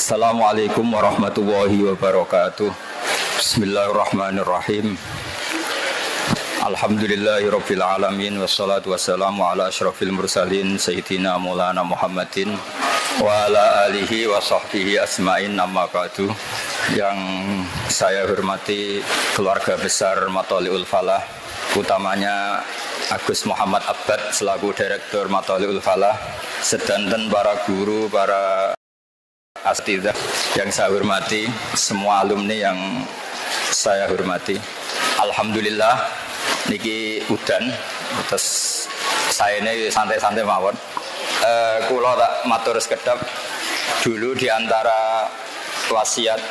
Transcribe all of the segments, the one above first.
Assalamualaikum warahmatullahi wabarakatuh. Bismillahirrahmanirrahim. Alhamdulillahirabbil alamin wassalatu wassalamu ala asyrafil mursalin sayyidina Maulana Muhammadin wa ala alihi wa sahbihi asma'in, amma ba'du. Yang saya hormati keluarga besar Matholiul Falah, utamanya Agus Muhammad Abbad selaku Direktur Matholiul Falah, sedanten para guru, para asatidzah yang saya hormati, semua alumni yang saya hormati. Alhamdulillah niki udan, terus saya ini santai-santai mawon. Kula tak matur sekedap dulu di antara wasiat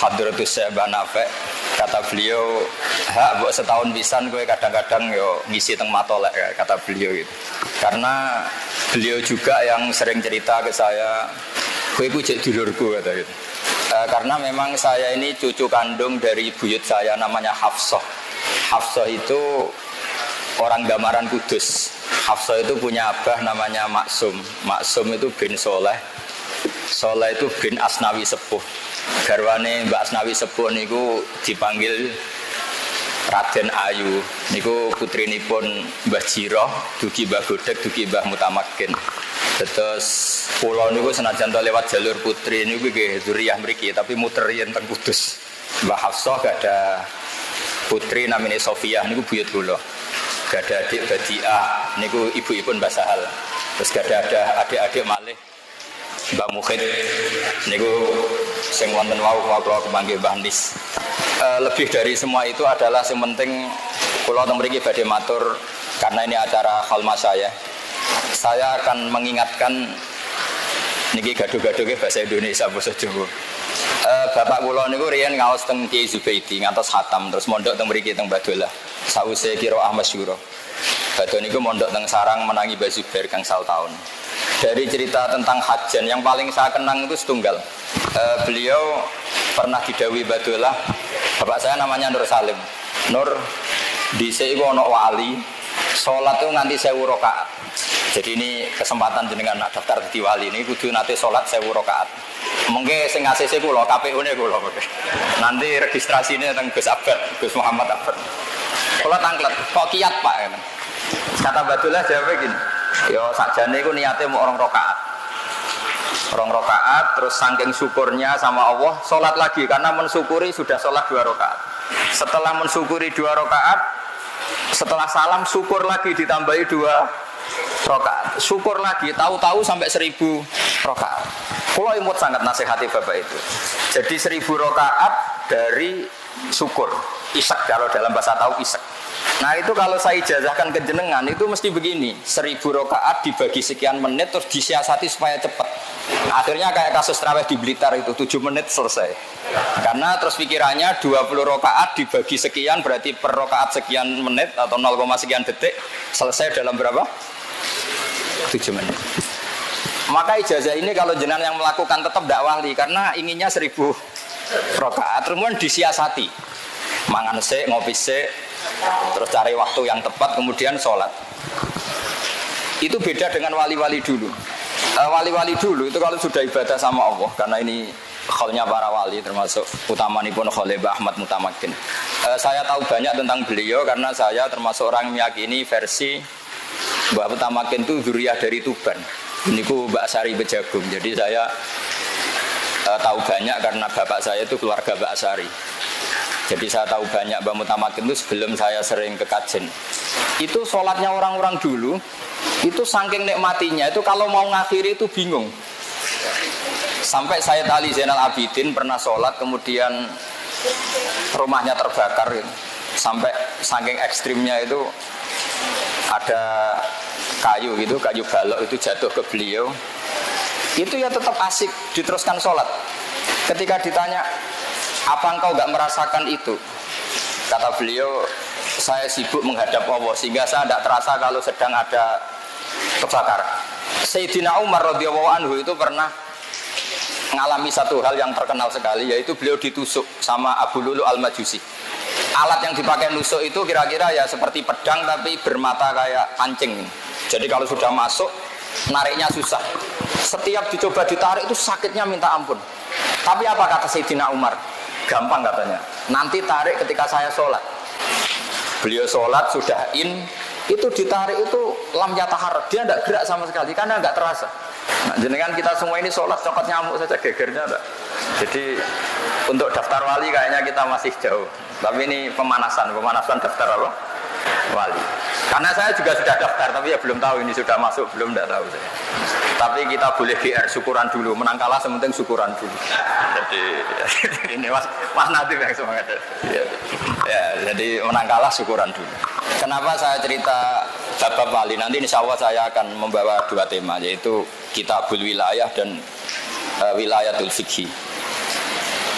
Hadratus Syekh Banafe, kata beliau, hak mbok setahun pisan kowe kadang-kadang yo ngisi teng matolek, kata beliau gitu. Karena beliau juga yang sering cerita ke saya, kowe iku jek dulurku, kata gitu. Karena memang saya ini cucu kandung dari buyut saya namanya Hafsah. Hafsah itu orang Gamaran Kudus. Hafsah itu punya abah namanya Maksum. Maksum itu bin Soleh. Soleh itu bin Asnawi Sepuh. Garwane Mbak Asnawi Sepuh niku dipanggil Raden Ayu. Niku putrinipun Mbah Jiroh, dugi Mbah Godek, dugi Mbah Mutamakin. Terus pulau niku senajan to lewat jalur putri niku nggih dzuriyah mriki, tapi muter yen teng Kudus. Mbah Hafsah gak ada putri namanya Sofiyah niku buyut kula. Gak ada adik Badiah niku ibu-ibu Mbah Sahal. Terus gak ada adik-adik malih Mbah Mukhid niku sing wonten wau kula kepanggih Mbah Nis. Lebih dari semua itu adalah yang penting kula teng mriki badhe matur karena ini acara khalma saya akan mengingatkan niki gaduh-gaduhke bahasa Indonesia basa Jawa. Bapak kula niku riyen ngaos teng Kiai Zubaidi ngantos khatam, terus mondok teng mriki teng Badolah. Sawise qiraah masyhura. Badhe niku mondok teng sarang menangi Mbah Zubair gangsal taun. Dari cerita tentang hajan yang paling saya kenang itu setunggal. Beliau pernah didhawuhi Badolah, bapak saya namanya Nur Salim. Nur dhisik iku ana wali, salat itu nganti 1000 rakaat. Jadi ini kesempatan jenengan nak daftar dadi wali ini kudu nate salat 1000 rakaat. Mengke sing ACC kula, KPU-ne kula. Nanti registrasine teng Gus Abbad, Gus Muhammad Abbad. Kula tanglet, kok kiat Pak? Kata Badolah jawab gini, ya sakjane iku niate mau 2 rakaat. 2 rakaat terus saking syukurnya sama Allah salat lagi karena mensyukuri sudah salat 2 rakaat. Setelah mensyukuri 2 rakaat, setelah salam syukur lagi ditambahi 2 rakaat, syukur lagi, tahu-tahu sampai 1000 rakaat. Kalau imut sangat nasihati bapak itu. Jadi 1000 rakaat dari syukur, isak kalau dalam bahasa tahu isak. Nah itu kalau saya ijazahkan ke jenengan itu mesti begini, 1000 rakaat dibagi sekian menit terus disiasati supaya cepat. Akhirnya kayak kasus tarawih di Blitar itu 7 menit selesai. Karena terus pikirannya 20 rakaat dibagi sekian berarti per rakaat sekian menit atau 0, sekian detik selesai dalam berapa? 7 menit. Maka ijazah ini kalau jenengan yang melakukan tetap tidak wali karena inginnya 1000 rakaat kemudian disiasati. Mangan sik, ngopi sik, terus cari waktu yang tepat kemudian sholat. Itu beda dengan wali-wali dulu. Wali-wali dulu itu kalau sudah ibadah sama Allah, karena ini khalnya para wali termasuk utamanipun Khalil Ahmad Mutamakin. Saya tahu banyak tentang beliau karena saya termasuk orang yang meyakini versi Mbah Mutamakin itu dzuriyah dari Tuban. Ini ku Mbak Sari Bejagung. Jadi saya tahu banyak karena bapak saya itu keluarga Mbak Sari. Jadi saya tahu banyak Mbah Mutamakin itu sebelum saya sering ke kajen. Itu sholatnya orang-orang dulu, itu saking nikmatinya, itu kalau mau ngakhiri itu bingung. Sampai Sayyid Ali Zainal Abidin pernah sholat, kemudian rumahnya terbakar. Sampai saking ekstrimnya itu ada kayu gitu, kayu balok itu jatuh ke beliau. Itu ya tetap asik diteruskan sholat. Ketika ditanya, apa engkau gak merasakan itu? Kata beliau, saya sibuk menghadap Allah sehingga saya tidak terasa kalau sedang ada kebakaran. Sayyidina Umar radhiyallahu anhu itu pernah mengalami satu hal yang terkenal sekali, yaitu beliau ditusuk sama Abu Lulu Al-Majusi. Alat yang dipakai nusuk itu kira-kira ya seperti pedang tapi bermata kayak pancing. Jadi kalau sudah masuk nariknya susah. Setiap dicoba ditarik itu sakitnya minta ampun. Tapi apa kata Sayyidina Umar? Gampang katanya. Nanti tarik ketika saya sholat. Beliau sholat sudah itu ditarik itu lam yataharrak, dia tidak gerak sama sekali karena nggak terasa. Nah, jenengan kita semua ini sholat cokot nyamuk saja gegernya enggak. Jadi untuk daftar wali kayaknya kita masih jauh. Tapi ini pemanasan daftar apa? Wali. Karena saya juga sudah daftar, tapi ya belum tahu ini sudah masuk belum, tidak tahu saya. Tapi kita boleh GR syukuran dulu, menang kalah sementing syukuran dulu. Jadi ini mas Natif yang semangat. Ya, jadi menang kalah syukuran dulu. Kenapa saya cerita bab wali? Nanti insya Allah saya akan membawa dua tema, yaitu Kitabul Wilayah dan Wilayatul Fikhi.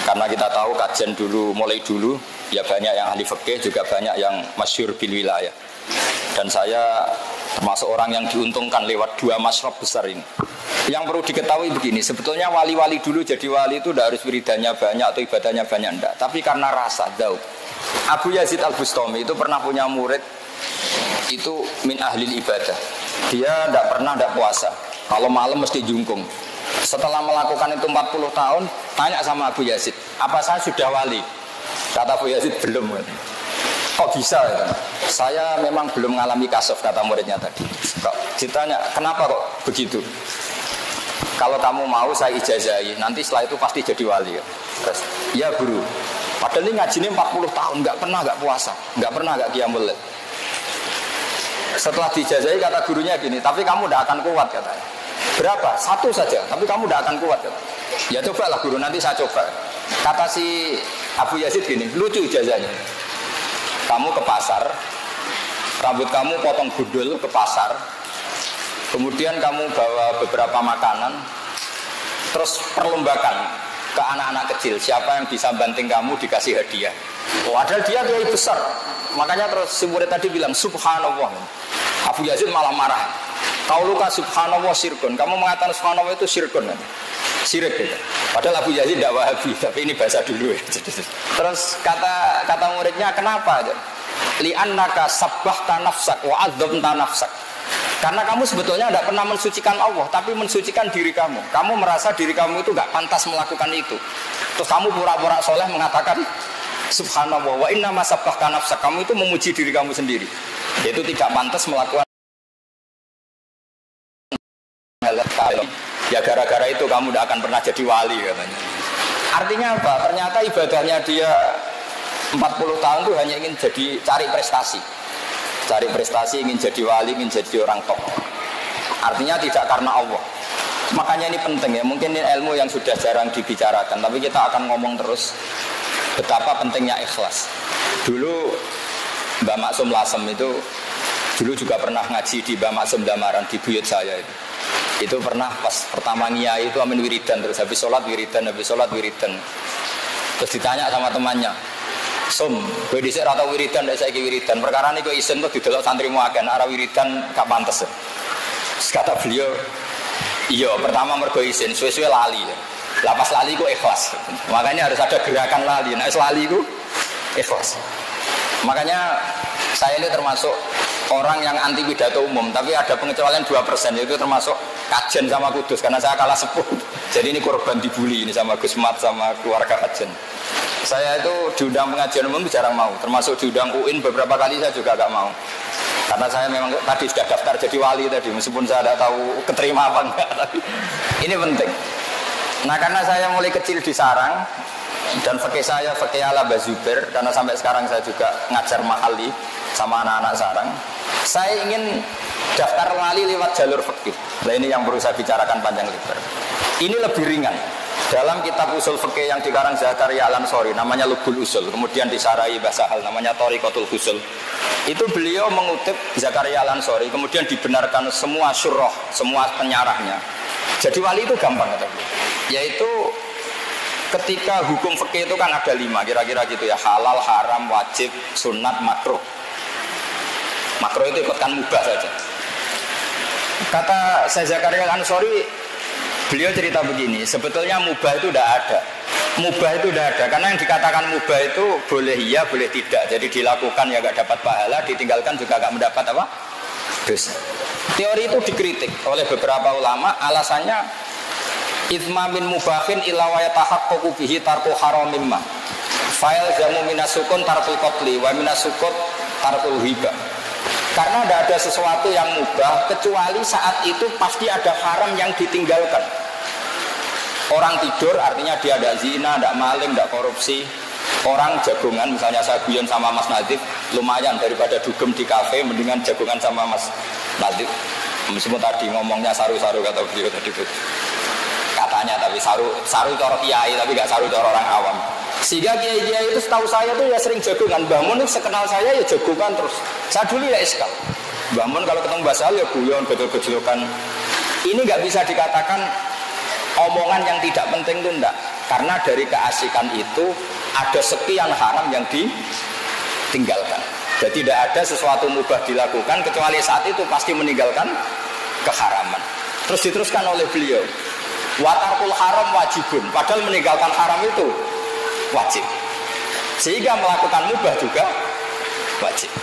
Karena kita tahu kajian dulu, mulai dulu, ya banyak yang ahli fikih, juga banyak yang masyhur bil wilayah. Dan saya termasuk orang yang diuntungkan lewat dua masyrab besar ini. Yang perlu diketahui begini, sebetulnya wali-wali dulu jadi wali itu tidak harus wiridannya banyak atau ibadahnya banyak, enggak. Tapi karena rasa, daud. Abu Yazid Al-Bustami itu pernah punya murid, itu min ahlil ibadah. Dia tidak puasa, kalau malam mesti jungkung. Setelah melakukan itu 40 tahun, tanya sama Abu Yazid, apa saya sudah wali? Kata Abu Yazid, belum. Kok bisa? Ya? Saya memang belum mengalami kasaf, kata muridnya tadi. Kok ditanya, kenapa kok begitu? Kalau kamu mau saya ijazahi, nanti setelah itu pasti jadi wali. Terus, ya guru. Padahal ini ngajinya 40 tahun, nggak puasa, nggak pernah qiyamul lail. Setelah diijazahi kata gurunya gini, tapi kamu tidak akan kuat katanya. Berapa? Satu saja, tapi kamu tidak akan kuat katanya. Ya cobalah guru, nanti saya coba. Kata si Abu Yazid gini, lucu ijazahnya. Kamu ke pasar, rambut kamu potong gundul ke pasar, kemudian kamu bawa beberapa makanan, terus perlombakan ke anak-anak kecil, siapa yang bisa banting kamu dikasih hadiah. Padahal dia kiai besar, makanya terus si murid tadi bilang subhanallah. Abu Yazid malah marah. Kau luka subhanallah sirkun, kamu mengatakan subhanallah itu sirkun kan? Sirik gitu. Padahal Abu Yazid tidak wahabi, tapi ini bahasa dulu ya. Terus kata muridnya, kenapa? Li'annaka sabbahta nafsak wa adzamta nafsak. Karena kamu sebetulnya tidak pernah mensucikan Allah, tapi mensucikan diri kamu. Kamu merasa diri kamu itu tidak pantas melakukan itu. Terus kamu pura-pura soleh mengatakan subhanallah wa inna ma sabbahta nafsak. Kamu itu memuji diri kamu sendiri. Yaitu tidak pantas melakukan hal. Ya gara-gara itu kamu tidak akan pernah jadi wali katanya. Artinya apa? Ternyata ibadahnya dia 40 tahun itu hanya ingin cari prestasi. Cari prestasi, ingin jadi wali, ingin jadi orang top. Artinya tidak karena Allah. Makanya ini penting ya. Mungkin ini ilmu yang sudah jarang dibicarakan, tapi kita akan ngomong terus betapa pentingnya ikhlas. Dulu Mbak Maksum Lasem itu dulu juga pernah ngaji di Mbak Maksum Damaran di buyut saya itu. Itu pernah pas pertama ngiyai itu amin wiridan, terus habis sholat wiridan. Terus ditanya sama temannya, Sum, gue disik rata wiridan, tidak saya wiridan. Perkara ini gue isen tuh didelok santri muakan, arah wiridan gak pantas. Terus kata beliau, iya pertama mergo isen, suwe-suwe lali. Lapas lali gue ikhlas. Makanya harus ada gerakan lali. Nah lali gue ikhlas. Makanya saya ini termasuk orang yang anti pidato umum, tapi ada pengecualian 2%, yaitu termasuk kajen sama kudus, karena saya kalah sepuh. Jadi ini korban dibully ini sama Gus Mat sama keluarga kajen. Saya itu diundang pengajian umum jarang mau, termasuk diundang UIN beberapa kali saya juga gak mau. Karena saya memang tadi sudah daftar jadi wali tadi, meskipun saya tidak tahu keterima apa enggak, tapi ini penting. Nah karena saya mulai kecil di sarang, dan fikih saya fikih ala Bazuber, karena sampai sekarang saya juga ngajar mahali sama anak-anak sarang. Saya ingin daftar wali lewat jalur fikih. Nah ini yang perlu saya bicarakan panjang lebar. Ini lebih ringan. Dalam kitab usul fikih yang dikarang Zakaria Al-Ansori namanya Lubul Usul, kemudian disarai Basahal namanya Thariqatul Usul. Itu beliau mengutip Zakaria Al-Ansori, kemudian dibenarkan semua syurah, semua penyarahnya. Jadi wali itu gampang kata beliau. Yaitu ketika hukum fikih itu kan ada 5 kira-kira gitu ya, halal, haram, wajib, sunat, makruh. Makruh itu ikutkan mubah saja. Kata Syekh Zakaria Al-Ansori, beliau cerita begini, sebetulnya mubah itu tidak ada. Mubah itu tidak ada, karena yang dikatakan mubah itu boleh iya, boleh tidak. Jadi dilakukan ya gak dapat pahala, ditinggalkan juga gak mendapat apa? Dosa. Teori itu dikritik oleh beberapa ulama, alasannya ithma min mubahin illa wa yatahaqqaqu bihi tarku haramin ma. Fa'il jamu minasukun tarkul qatli wa minasukut tarkul hibah. Karena tidak ada sesuatu yang mubah kecuali saat itu pasti ada haram yang ditinggalkan. Orang tidur artinya dia tidak zina, tidak maling, tidak korupsi. Orang jagungan, misalnya saya guyon sama Mas Nadif, lumayan daripada dugem di kafe, mendingan jagungan sama Mas Nadif. Meskipun tadi ngomongnya saru-saru kata beliau tadi, katanya, tapi saru cara kiai, tapi gak saru cara orang awam. Sehingga kiai-kiai itu setahu saya tuh ya sering jagungan. Mbah Mun sekenal saya ya jagungan terus. Saya dulu ya eskal. Mbah Mun kalau ketemu Mbah Sal ya guyon, gejol-gejolokan. Ini gak bisa dikatakan omongan yang tidak penting tuh enggak. Karena dari keasikan itu ada sekian haram yang ditinggalkan. Jadi tidak ada sesuatu mubah dilakukan kecuali saat itu pasti meninggalkan keharaman. Terus diteruskan oleh beliau, watarkul haram wajibun. Padahal meninggalkan haram itu wajib. Sehingga melakukan mubah juga wajib.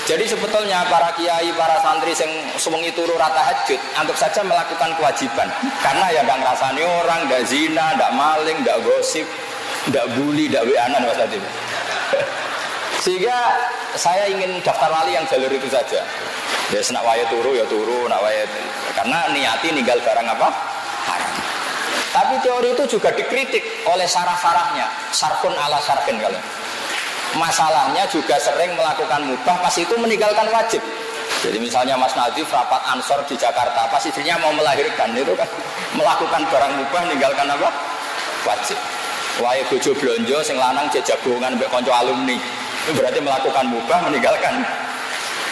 Jadi sebetulnya para kiai, para santri yang sewengi turu rata tahajud, anggap saja melakukan kewajiban. Karena ya nggak ngerasani orang, nggak zina, nggak maling, nggak gosip, nggak bully, nggak weanan maksudnya. Sehingga saya ingin daftar wali yang jalur itu saja. Ya senak waya turu ya turu, nak waya karena niati ninggal barang apa? Haram. Tapi teori itu juga dikritik oleh sarah-sarahnya, sarkun ala sarkin kalau. Masalahnya juga sering melakukan mubah pas itu meninggalkan wajib. Jadi misalnya Mas Nadif rapat ansor di Jakarta, pas istrinya mau melahirkan itu kan melakukan barang mubah meninggalkan apa? Wajib. Wae bojo blonjo sing lanang jek jagongan mbek kanca alumni. Itu berarti melakukan mubah meninggalkan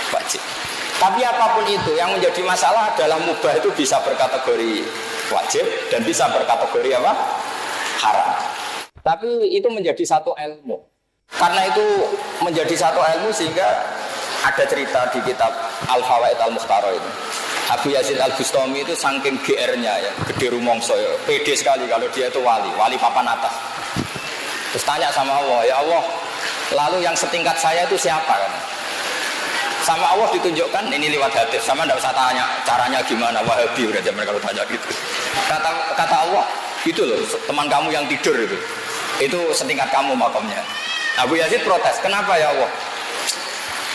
wajib. Tapi apapun itu yang menjadi masalah adalah mubah itu bisa berkategori wajib dan bisa berkategori apa? Haram. Tapi itu menjadi satu ilmu. Karena itu menjadi satu ilmu sehingga ada cerita di kitab Al-Fawaid Al-Mukhtara itu. Abu Yazid Al-Bustami itu saking GR-nya ya, gede rumongso ya, pede sekali kalau dia itu wali papan atas. Terus tanya sama Allah, ya Allah, lalu yang setingkat saya itu siapa kan? Sama Allah ditunjukkan, ini lewat hadis, sama tidak usah tanya caranya gimana, Wahabi udah zaman kalau tanya gitu. Kata Allah, itu loh teman kamu yang tidur itu setingkat kamu makamnya. Abu Yazid protes, kenapa ya Allah?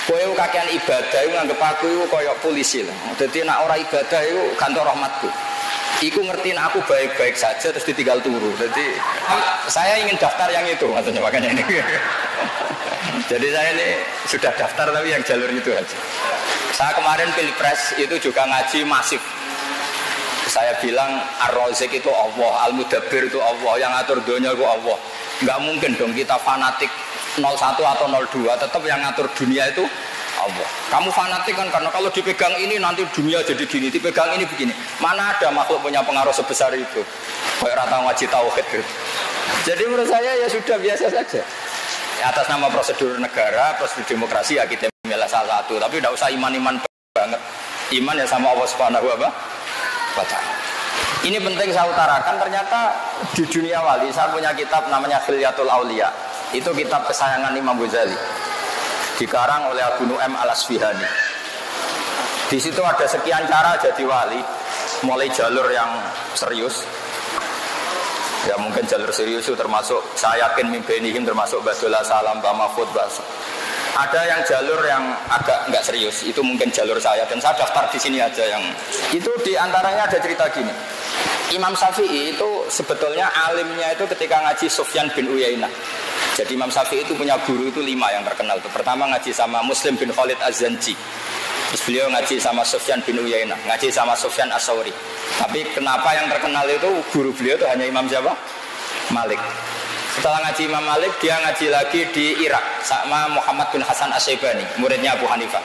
Kowe kakean ibadah itu nganggep aku itu koyok polisi lah. Jadi nak orang ibadah itu kantor rahmatku. Iku ngertiin aku baik-baik saja terus ditinggal turu. Jadi saya ingin daftar yang itu maksudnya makanya ini. Jadi saya ini sudah daftar tapi yang jalur itu aja. Saya kemarin Pilpres itu juga ngaji masif. Saya bilang Ar-Razik itu Allah, Al-Mudabbir itu Allah, yang atur dunia itu Allah. Enggak mungkin dong kita fanatik 01 atau 02, tetap yang ngatur dunia itu Allah. Kamu fanatik kan karena kalau dipegang ini nanti dunia jadi gini, dipegang ini begini. Mana ada makhluk punya pengaruh sebesar itu? Kayak rata ngaji tauhid gitu. Jadi menurut saya ya sudah biasa saja. Atas nama prosedur negara, prosedur demokrasi ya kita milih salah satu. Tapi tidak usah iman-iman banget. Iman ya sama Allah Subhanahu wa ta'ala. Ini penting saya utarakan, ternyata di dunia wali saya punya kitab namanya Khilyatul Auliya. Itu kitab kesayangan Imam Ghazali. Dikarang oleh Abu Nu'aim Al-Asfihani. Di situ ada sekian cara jadi wali, mulai jalur yang serius. Ya mungkin jalur serius itu termasuk saya yakin mimbenihim termasuk Badullah Salam, Bamafud, Bas. Ada yang jalur yang agak enggak serius, itu mungkin jalur saya dan saya daftar di sini aja yang itu diantaranya ada cerita gini. Imam Syafi'i itu sebetulnya alimnya itu ketika ngaji Sufyan bin Uyainah. Jadi Imam Syafi'i itu punya guru itu 5 yang terkenal. Itu pertama ngaji sama Muslim bin Khalid Az-Zanji. Terus beliau ngaji sama Sufyan bin Uyainah, ngaji sama Sufyan As-Sawri. Tapi kenapa yang terkenal itu guru beliau itu hanya Imam siapa? Malik. Setelah ngaji Imam Malik, dia ngaji lagi di Irak sama Muhammad bin Hasan As-Syaibani, muridnya Abu Hanifah.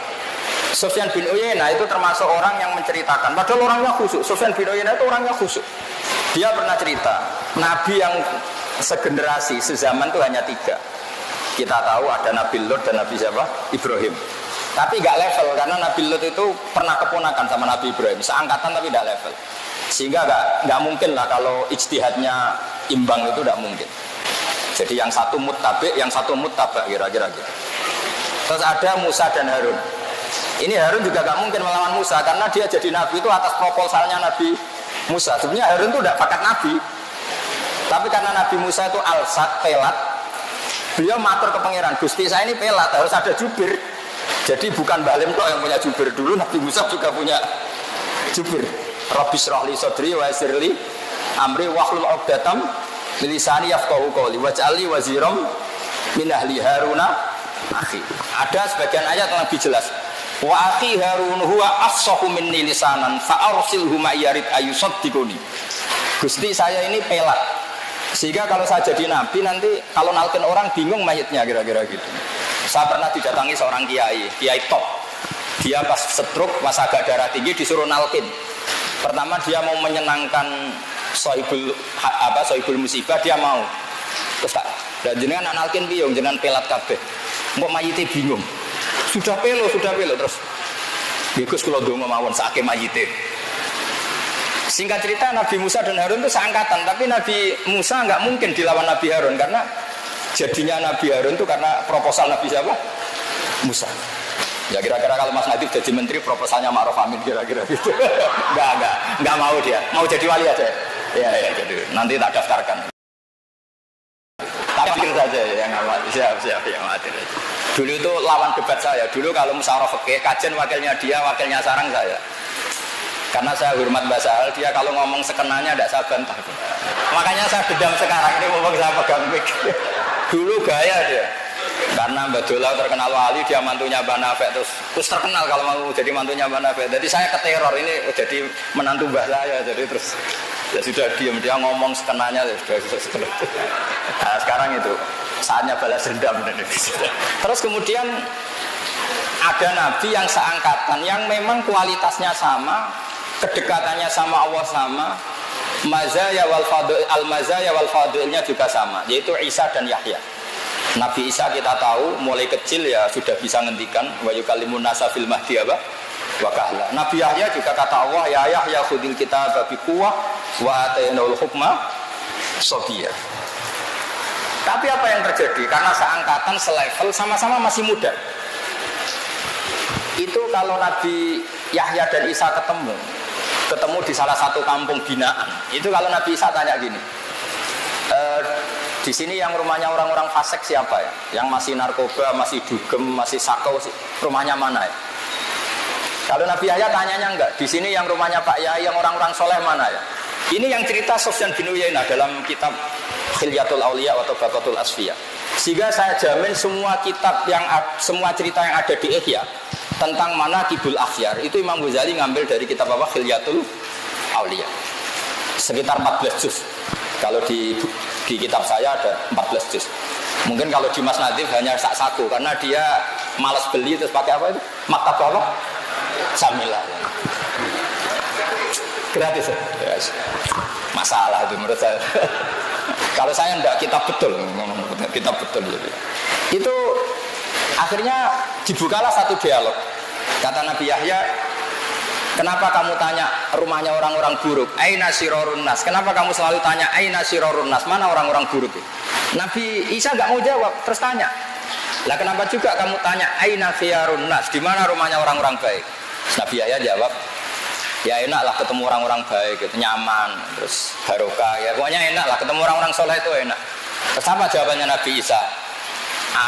Sufyan bin Uyainah itu termasuk orang yang menceritakan, padahal orangnya khusyuk. Sufyan bin Uyainah itu orangnya khusyuk. Dia pernah cerita, Nabi yang segenerasi, sezaman itu hanya 3. Kita tahu ada Nabi Lut dan Nabi siapa? Ibrahim. Tapi gak level, karena Nabi Lut itu pernah keponakan sama Nabi Ibrahim. Seangkatan tapi gak level. Sehingga gak mungkin lah kalau ijtihadnya imbang itu gak mungkin. Jadi yang satu muttabi, yang satu muttabak kira-kira gitu. Terus ada Musa dan Harun. Ini Harun juga gak mungkin melawan Musa karena dia jadi nabi itu atas proposalnya Nabi Musa. Sebenarnya Harun itu tidak bakat nabi, tapi karena Nabi Musa itu alsat, pelat, beliau matur ke pangeran, Gusti saya ini pelat, harus ada jubir. Jadi bukan Balim kok yang punya jubir, dulu Nabi Musa juga punya jubir. Rabbi shrah li sadri wa yassir li amri wahlul 'uqdatam min lisani yafqahu qawli waj'alni waziram min ahli Haruna akhi. Ada sebagian ayat yang lebih jelas. Wa akhi Harun huwa afsahu minni lisanan fa arsilhu ma'yarid ayusaddiquni. Gusti saya ini pelat, sehingga kalau saya jadi nabi nanti kalau nalkin orang bingung mayitnya, kira-kira gitu. Saya pernah didatangi seorang kiai top. Dia pas stroke, pas agak darah tinggi disuruh nalkin. Pertama dia mau menyenangkan sohibul musibah, dia mau. Terus tak, dan jenengan nalkin piye jenengan pelat kabeh. Mbok mayite bingung. Sudah pelo terus. Bagus kula ndonga mawon sakake mayite. Singkat cerita Nabi Musa dan Harun itu seangkatan, tapi Nabi Musa nggak mungkin dilawan Nabi Harun karena jadinya Nabi Harun itu karena proposal Nabi siapa? Musa. Ya kira-kira kalau Mas Nadif jadi menteri proposalnya Ma'ruf Amin kira-kira gitu. Enggak mau dia. Mau jadi wali aja. Ya jadi nanti tak daftarkan. Tapi saja yang mati. Siap yang mati aja. Dulu itu lawan debat saya. Dulu kalau musyawarah fikih, kajian wakilnya dia, wakilnya sarang saya. Karena saya hormat Mbak Sahal, dia kalau ngomong sekenanya tidak saya bantah. Makanya saya dendam sekarang ini ngomong saya pegang mic. Dulu gaya dia. Karena Mbak Dola terkenal wali, dia mantunya Mbak Nafek, terus terkenal kalau mau jadi mantunya Mbak Nafek. Jadi saya keteror ini jadi menantu Mbak saya, jadi terus ya sudah diam, dia ngomong sekenanya ya sudah. Nah, sekarang itu saatnya balas dendam. Terus kemudian ada nabi yang seangkatan yang memang kualitasnya sama, kedekatannya sama Allah sama, mazaya wal fadil, al mazaya wal fadilnya juga sama, yaitu Isa dan Yahya. Nabi Isa kita tahu mulai kecil ya sudah bisa ngendikan wa yukallimun nasa fil mahdi wa kahla. Nabi Yahya juga kata Allah ya Yahya khudil kitaba bi quwwah wa atainaul hukma sabiyya. Tapi apa yang terjadi? Karena seangkatan, selevel, sama-sama masih muda. Itu kalau Nabi Yahya dan Isa ketemu di salah satu kampung binaan. Itu kalau Nabi Isa tanya gini, di sini yang rumahnya orang-orang fasik siapa ya? Yang masih narkoba, masih dugem, masih sakau, rumahnya mana ya? Kalau Nabi Yahya tanyanya enggak, di sini yang rumahnya Pak Yahya, yang orang-orang soleh mana ya? Ini yang cerita Sufyan bin Uyainah dalam kitab Khilyatul Auliya atau Baqatul Asfiya. Sehingga saya jamin semua cerita yang ada di Ihya tentang Manaqibul Akhyar itu Imam Ghazali ngambil dari kitab apa? Khilyatul Auliya. Sekitar 14 juz. Kalau di kitab saya ada 14 juz. Mungkin kalau di Mas Nadif hanya saku karena dia malas beli terus pakai apa itu? Maktab apa? Samila. Gratis ya? Yes. Masalah itu menurut saya. Kalau saya enggak, kita betul jadi. Itu akhirnya dibukalah satu dialog. Kata Nabi Yahya, kenapa kamu tanya rumahnya orang-orang buruk? Aina sirorun nas. Kenapa kamu selalu tanya aina sirorun nas? Mana orang-orang buruk itu? Nabi Isa enggak mau jawab, terus tanya. Lah kenapa juga kamu tanya aina khiyarun nas? Di mana rumahnya orang-orang baik? Nabi Yahya jawab, ya enaklah ketemu orang-orang baik, gitu, nyaman, terus barokah, ya pokoknya enaklah ketemu orang-orang soleh itu enak. Terus apa jawabannya Nabi Isa?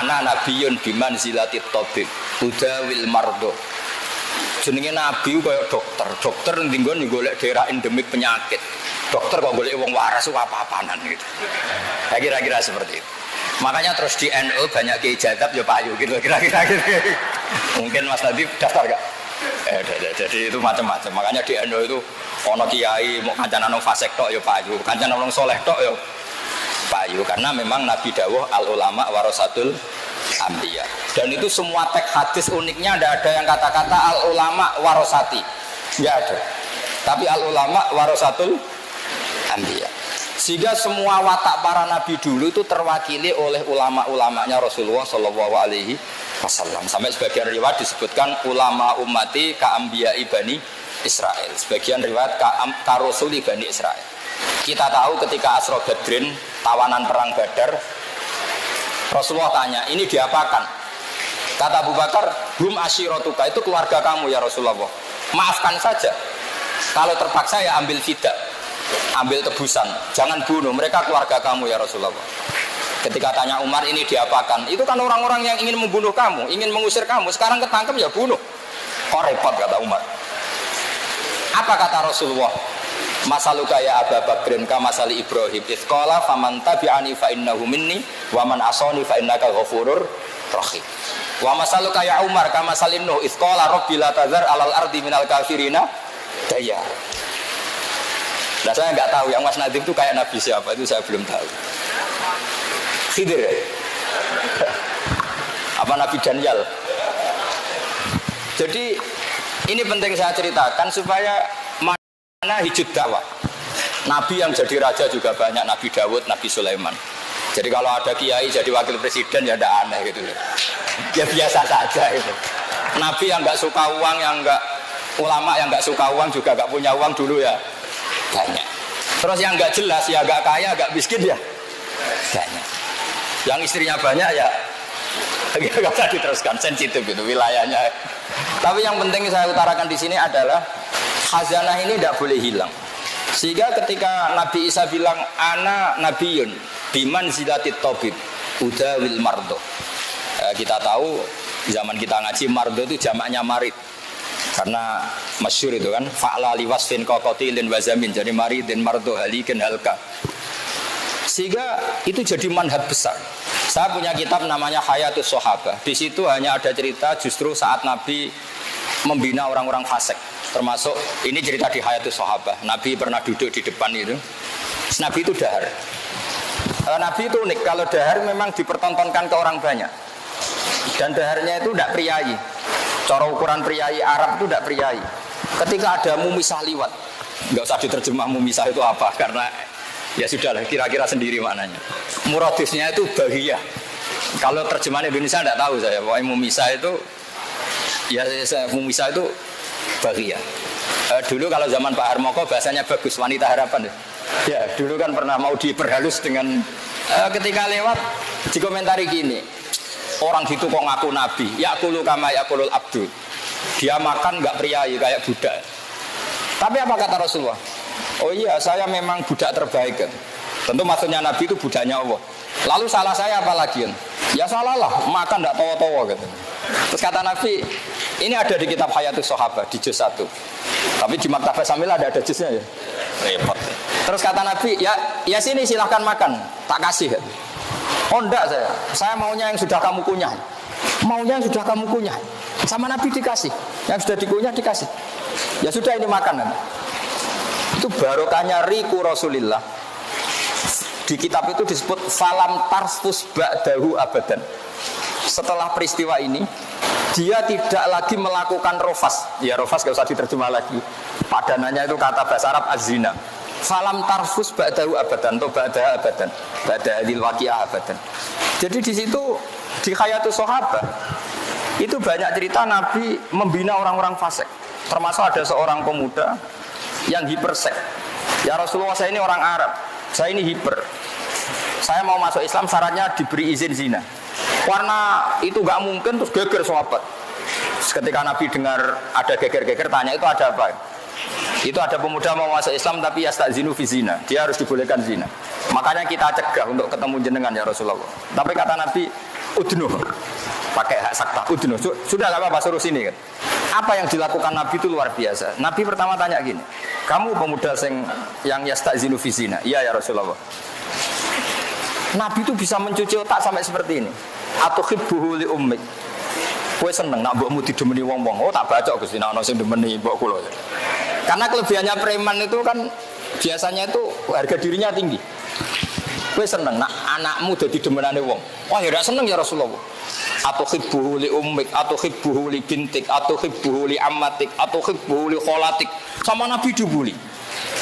Ana nabiyun biman zilati tabib udawil mardo. Jenenge nabi kayak dokter nggon golek daerah endemik penyakit. Dokter kok golek wong waras apa-apanan gitu. Ya kira-kira seperti itu. Makanya terus di NU banyak kiai jadab ya payu gitu kira-kira gitu. Mungkin Mas Nadif daftar gak? Jadi itu macam-macam. Makanya di NU itu ono kiai mau kancanan wong fasik tok ya payu, kancanan wong soleh tok ya payu, karena memang Nabi dawuh al ulama warasatul anbiya. Dan itu semua teks hadis uniknya tidak ada yang kata-kata al ulama warasati. Enggak ada. Tapi al ulama warasatul anbiya. Sehingga semua watak para nabi dulu itu terwakili oleh ulama-ulamanya Rasulullah Shallallahu alaihi wasallam. Sampai sebagian riwayat disebutkan ulama ummati ka anbiya'i bani Israel. Sebagian riwayat ka rasuli bani Israel. Kita tahu ketika Asra Badrin, tawanan perang Badar, Rasulullah tanya, ini diapakan? Kata Abu Bakar, hum asyiratuka, itu keluarga kamu ya Rasulullah. Maafkan saja. Kalau terpaksa ya ambil fidak, ambil tebusan, jangan bunuh, mereka keluarga kamu ya Rasulullah. Ketika tanya Umar ini diapakan, itu kan orang-orang yang ingin membunuh kamu, ingin mengusir kamu, sekarang ketangkep ya bunuh. Kok repot, kata Umar. Apa kata Rasulullah? Masaluka ya Abu Bakrin ka masali Ibrahim isqala faman tabi'ani fa innahu minni wa man asani fa innaka ghafurur rahim. Wa masaluka ya Umar ka masalin Nuh isqala rabbil la tazar alal ardi minal kafirina daya. Nah, saya nggak tahu yang Mas Nadim itu kayak Nabi siapa, itu saya belum tahu. Khidir ya? Apa Nabi Daniel? Jadi ini penting saya ceritakan supaya mana hijab dakwah. Nabi yang jadi raja juga banyak, Nabi Dawud, Nabi Sulaiman. Jadi kalau ada kiai jadi wakil presiden ya tidak aneh gitu. Ya biasa saja itu. Nabi yang nggak suka uang, yang nggak ulama yang nggak suka uang juga nggak punya uang dulu ya banyak. Terus yang nggak jelas ya nggak kaya, nggak miskin ya banyak. Yang istrinya banyak ya nggak usah diteruskan, sensitif gitu wilayahnya. Tapi yang penting saya utarakan di sini adalah khazanah ini tidak boleh hilang. Sehingga ketika Nabi Isa bilang ana nabiyun biman zilatit tabib udawil mardo, kita tahu zaman kita ngaji mardo itu jamaknya marid, karena masyhur itu kan fa'la liwasfin qatilin wazamin, jadi maridin mardo halikin halka. Sehingga itu jadi manhaj besar. Saya punya kitab namanya Hayatus Sahabah. Di situ hanya ada cerita justru saat Nabi membina orang-orang fasik. Termasuk ini cerita di Hayatus Sahabah. Nabi pernah duduk di depan itu. Nabi itu dahar. Nabi itu unik. Kalau dahar memang dipertontonkan ke orang banyak. Dan daharnya itu tidak priayi. Cara ukuran priayi Arab itu tidak priayi. Ketika ada mumisah liwat, nggak usah diterjemah mumisah itu apa, karena ya sudahlah, kira-kira sendiri maknanya. Muradisnya itu bahagia. Kalau terjemahan Indonesia tidak tahu saya. Pokoknya mumisah itu, ya mumisah itu bahagia. Dulu kalau zaman Pak Harmoko bahasanya bagus, wanita harapan. Ya dulu kan pernah mau diperhalus dengan ketika lewat dikomentari gini, orang gitu kok ngaku nabi, yakulu kama yakulul abdul. Dia makan nggak priayi kayak budak. Tapi apa kata Rasulullah? Oh iya, saya memang budak terbaik kan. Tentu maksudnya Nabi itu budaknya Allah. Lalu salah saya apa lagi? Ya salah lah, makan tidak tawa-tawa gitu. Terus kata Nabi, ini ada di kitab Hayatus Sahabah di juz 1. Tapi di Maktabah Sambil ada juznya ya. Repot. Terus kata Nabi, ya sini silahkan makan, tak kasih. Oh enggak saya maunya yang sudah kamu kunyah. Maunya yang sudah kamu kunyah. Sama Nabi dikasih, yang sudah dikunyah dikasih. Ya sudah ini makan. Itu barokahnya riku Rasulillah. Di kitab itu disebut falam tarfus ba'dahu abadan. Setelah peristiwa ini dia tidak lagi melakukan rofas. Ya rofas gak usah diterjemah lagi. Padanannya itu kata bahasa Arab az-zina. Falam tarfus ba'dahu abadan atau ba'daha abadan. Ba'dahil waqi'ah abadan. Jadi di situ di Hayatus Sahabah itu banyak cerita Nabi membina orang-orang fasik. Termasuk ada seorang pemuda yang hipersek. Ya Rasulullah, saya ini orang Arab, saya ini hiper. Saya mau masuk Islam syaratnya diberi izin zina. Karena itu gak mungkin, terus geger sahabat. Ketika Nabi dengar ada geger-geger, tanya itu ada apa? Itu ada pemuda mau masuk Islam tapi yastazinu fi zina. Dia harus dibolehkan zina. Makanya kita cegah untuk ketemu jenengan ya Rasulullah. Tapi kata Nabi, udnuh. Pakai hak sakta, udnuh. Sudah gak apa-apa, suruh sini kan. Apa yang dilakukan Nabi itu luar biasa. Nabi pertama tanya gini, kamu pemuda yang yastazinu fi zina? Iya ya Rasulullah. Nabi itu bisa mencuci otak sampai seperti ini. Atuhibbuhu li ummik. Kowe seneng nak mbokmu didemeni wong-wong. Oh tak baca Gusti nek ana sing demeni mbok kula. Karena kelebihannya preman itu kan biasanya itu harga dirinya tinggi. Kowe seneng nak anakmu dadi demenane wong. Wah ya ndak seneng ya Rasulullah. Atuhibbuhu li ummik, atuhibbuhu li bintik, atuhibbuhu li ammatik, atuhibbuhu li kholatik. Sama Nabi dibuli.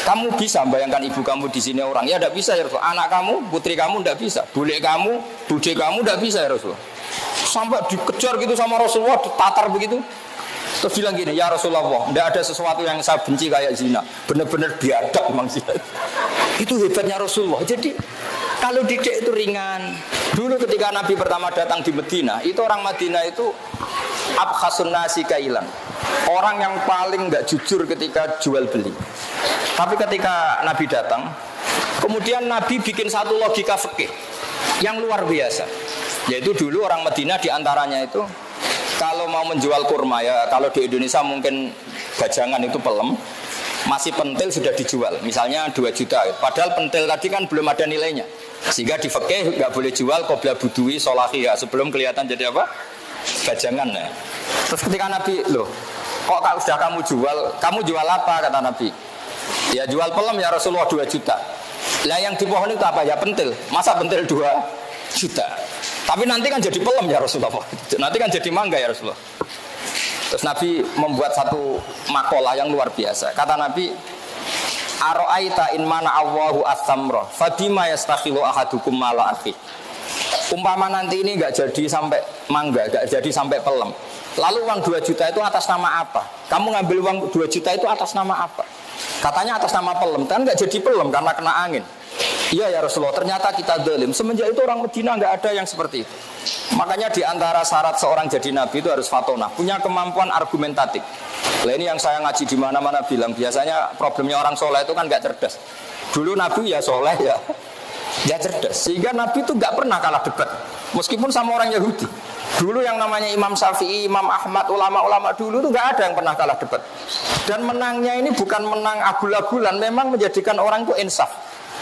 Kamu bisa bayangkan ibu kamu di sini orang? Ya tidak bisa ya Rasulullah. Anak kamu, putri kamu tidak bisa. Bule kamu, bude kamu tidak bisa ya Rasulullah. Sampai dikejar gitu sama Rasulullah, ditatar begitu. Terus bilang gini, ya Rasulullah, tidak ada sesuatu yang saya benci kayak zina. Benar-benar biadab memang zina. Itu hebatnya Rasulullah. Jadi kalau didik itu ringan. Dulu ketika Nabi pertama datang di Madinah, itu orang Madinah itu abkhasun nasi kailan. Orang yang paling nggak jujur ketika jual beli. Tapi ketika Nabi datang, kemudian Nabi bikin satu logika fikih yang luar biasa. Yaitu dulu orang Madinah diantaranya itu kalau mau menjual kurma, ya kalau di Indonesia mungkin gajangan itu pelem, masih pentil sudah dijual, misalnya 2 juta. Padahal pentil tadi kan belum ada nilainya, sehingga di fikih nggak boleh jual qobla budui solahiyah, sebelum kelihatan jadi apa? Gajangan ya. Terus ketika Nabi, loh kok sudah kamu jual apa? Kata Nabi, ya jual pelem ya Rasulullah 2 juta. Lah yang di pohon itu apa? Ya pentil. Masa pentil 2 juta? Tapi nanti kan jadi pelem ya Rasulullah. Nanti kan jadi mangga ya Rasulullah. Terus Nabi membuat satu makalah yang luar biasa. Kata Nabi, Aro'aita in mana Allahu as-samra fabima yastakhilu ahadukum mala akhi. Umpama nanti ini enggak jadi sampai mangga, enggak jadi sampai pelem. Lalu uang 2 juta itu atas nama apa? Kamu ngambil uang 2 juta itu atas nama apa? Katanya atas nama pelem, kan nggak jadi pelem karena kena angin. Iya ya Rasulullah, ternyata kita zalim. Semenjak itu orang Medina nggak ada yang seperti itu. Makanya di antara syarat seorang jadi nabi itu harus fatonah, punya kemampuan argumentatif. Nah ini yang saya ngaji di mana-mana bilang, biasanya problemnya orang soleh itu kan nggak cerdas. Dulu nabi ya soleh ya cerdas, sehingga nabi itu nggak pernah kalah debat, meskipun sama orang Yahudi. Dulu yang namanya Imam Syafi'i, Imam Ahmad, ulama-ulama dulu itu nggak ada yang pernah kalah debat. Dan menangnya ini bukan menang agul-agulan, memang menjadikan orang itu insaf.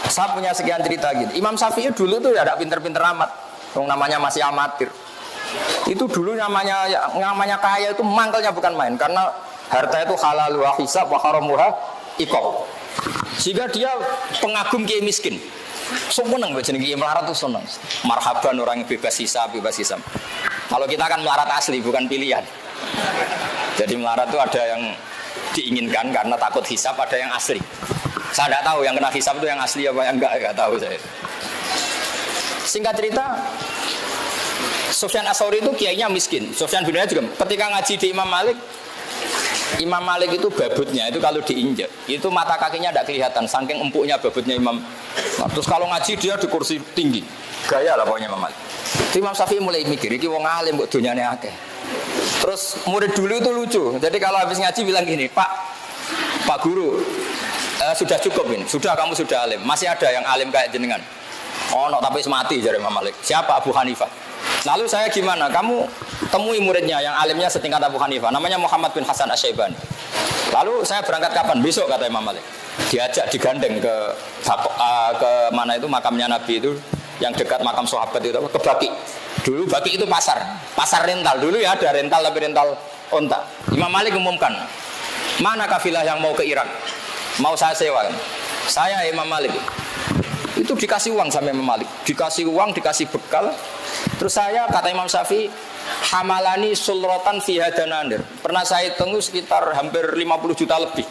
Saya punya sekian cerita gitu. Imam Syafi'i dulu tuh ya ada pinter-pinter amat, yang namanya masih amatir. Itu dulu namanya kaya itu mangkelnya bukan main, karena harta itu halal wa hisab wa haramuha iqab. Sehingga dia pengagum kiai miskin. Seneng baca nih melarat tuh seneng. Marhaban orang yang bebas hisab. Kalau kita kan melarat asli bukan pilihan. Jadi melarat itu ada yang diinginkan karena takut hisab, ada yang asli. Saya tidak tahu yang kena hisab itu yang asli apa yang enggak tahu saya. Singkat cerita, Sufyan As-Tsauri itu kiainya miskin. Sufyan bin Uyainah juga ketika ngaji di Imam Malik itu babutnya itu kalau diinjak itu mata kakinya tidak kelihatan saking empuknya babutnya Imam. Nah, terus kalau ngaji dia di kursi tinggi, gaya lah pokoknya Imam Malik. Imam Syafi'i mulai mikir, iki wong alim kok donyane akeh. Terus murid dulu itu lucu. Jadi kalau habis ngaji bilang gini, Pak Guru, sudah cukup ini, kamu sudah alim. Masih ada yang alim kayak jenengan? Oh, no, tapi mati jare Imam Malik. Siapa? Abu Hanifah. Lalu saya gimana? Kamu temui muridnya yang alimnya setingkat Abu Hanifah, namanya Muhammad bin Hasan Asy-Syaibani. Lalu saya berangkat kapan? Besok kata Imam Malik. Diajak digandeng ke mana itu makamnya Nabi itu yang dekat makam sahabat itu ke Baki. Dulu Baki itu pasar rental. Dulu ya ada rental tapi rental onta. Imam Malik umumkan, mana kafilah yang mau ke Irak? Mau saya sewa? Saya Imam Malik. Itu dikasih uang sama Imam Malik. Dikasih uang, dikasih bekal. Terus saya kata Imam Syafi'i, hamalani sulrotan fi hadananir. Pernah saya hitung sekitar hampir 50 juta lebih.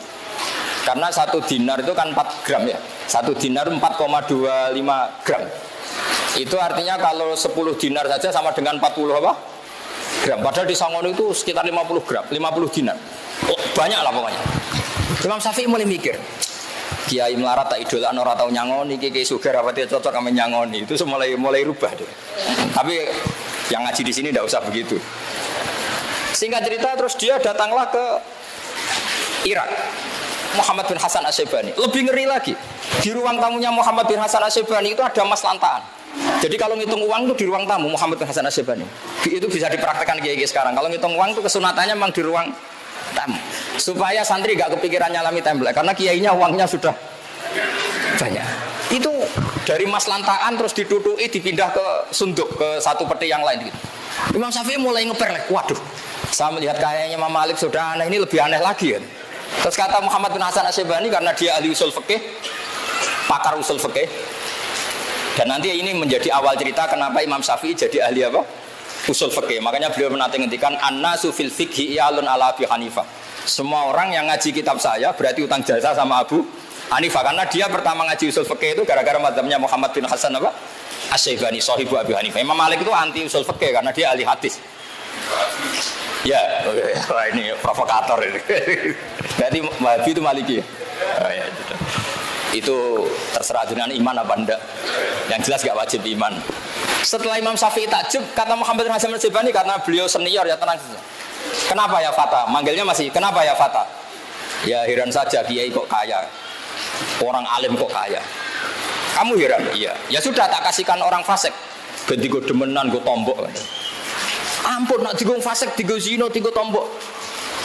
Karena 1 dinar itu kan 4 gram ya. 1 dinar 4,25 gram. Itu artinya kalau 10 dinar saja sama dengan 40 apa? Gram. Padahal di Songon itu sekitar 50 gram, 50 dinar. Oh, banyak lah pokoknya. Imam Syafi'i mulai mikir, kiai melarat tak idola ora tau nyangoni, kiai sugar apa dia cocok sama nyangoni. Itu mulai rubah deh. Tapi yang ngaji di sini tidak usah begitu. Singkat cerita terus dia datanglah ke Irak. Muhammad bin Hasan Asy-Syaibani. Lebih ngeri lagi. Di ruang tamunya Muhammad bin Hasan Asy-Syaibani itu ada emas lantaan. Jadi kalau ngitung uang itu di ruang tamu Muhammad bin Hasan Asy-Syaibani. Itu bisa dipraktekkan kiai sekarang. Kalau ngitung uang itu kesunatannya memang di ruang tamu. Supaya santri gak kepikiran nyalami template karena kiainya uangnya sudah banyak. Itu dari emas lantaan terus ditutupi dipindah ke sunduk ke satu peti yang lain gitu. Imam Syafi'i mulai ngeper, waduh. Saya melihat kayaknya Imam Malik sudah aneh, ini lebih aneh lagi ya. Terus kata Muhammad bin Hasan Asy-Syaibani karena dia ahli usul fikih, pakar usul fikih. Dan nanti ini menjadi awal cerita kenapa Imam Syafi'i jadi ahli apa? Usul fikih. Makanya beliau menanti ngendikan an-nasu fil fiqhi ya'lun ala Abi Hanifah. Semua orang yang ngaji kitab saya berarti utang jasa sama Abu Hanifah karena dia pertama ngaji usul fikih itu gara-gara mazhabnya Muhammad bin Hasan apa? Asy-Syaibani sahibu Abi Hanifah. Imam Malik itu anti usul fikih karena dia ahli hadis. Ya, wah ini provokator ini. Berarti Wahabi itu Maliki. Oh, ya, itu terserah dengan iman apa enggak. Yang jelas gak wajib iman. Setelah Imam Syafi'i takjub, kata Muhammad bin Hasan al-Syaibani, karena beliau senior ya tenang saja. Kenapa ya Fata? Manggilnya masih, kenapa ya Fata? Ya heran saja, kiai kok kaya. Orang alim kok kaya. Kamu heran? Iya. Ya sudah, tak kasihkan orang fasik. Ganti gue demenan, gue tombok. Ampun, nak digo fasik, digo zino, digo tombok.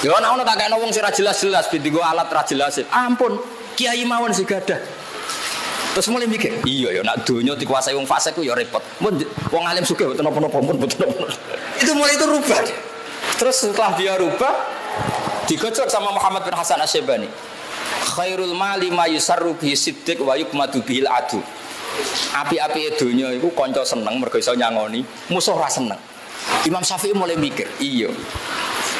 Ya ana tak kena wong sing ra jelas-jelas, digo alat ra jelas. Ampun, kiai mawon sing gadah. Terus mulai mikir, iya ya nak donya dikuasai wong fasik ku ya repot. Mun wong alim sugih mboten napa-napa pun mboten. Itu mulai itu rubah. Terus setelah dia rubah, digocok sama Muhammad bin Hasan al-Syaibani. Khairul mali ma yusarru bihi siddiq wa yukmadu bihil adu. Api-api donya iku kanca seneng mergo iso nyangoni, musuh ra seneng. Imam Syafi'i mulai mikir, iya.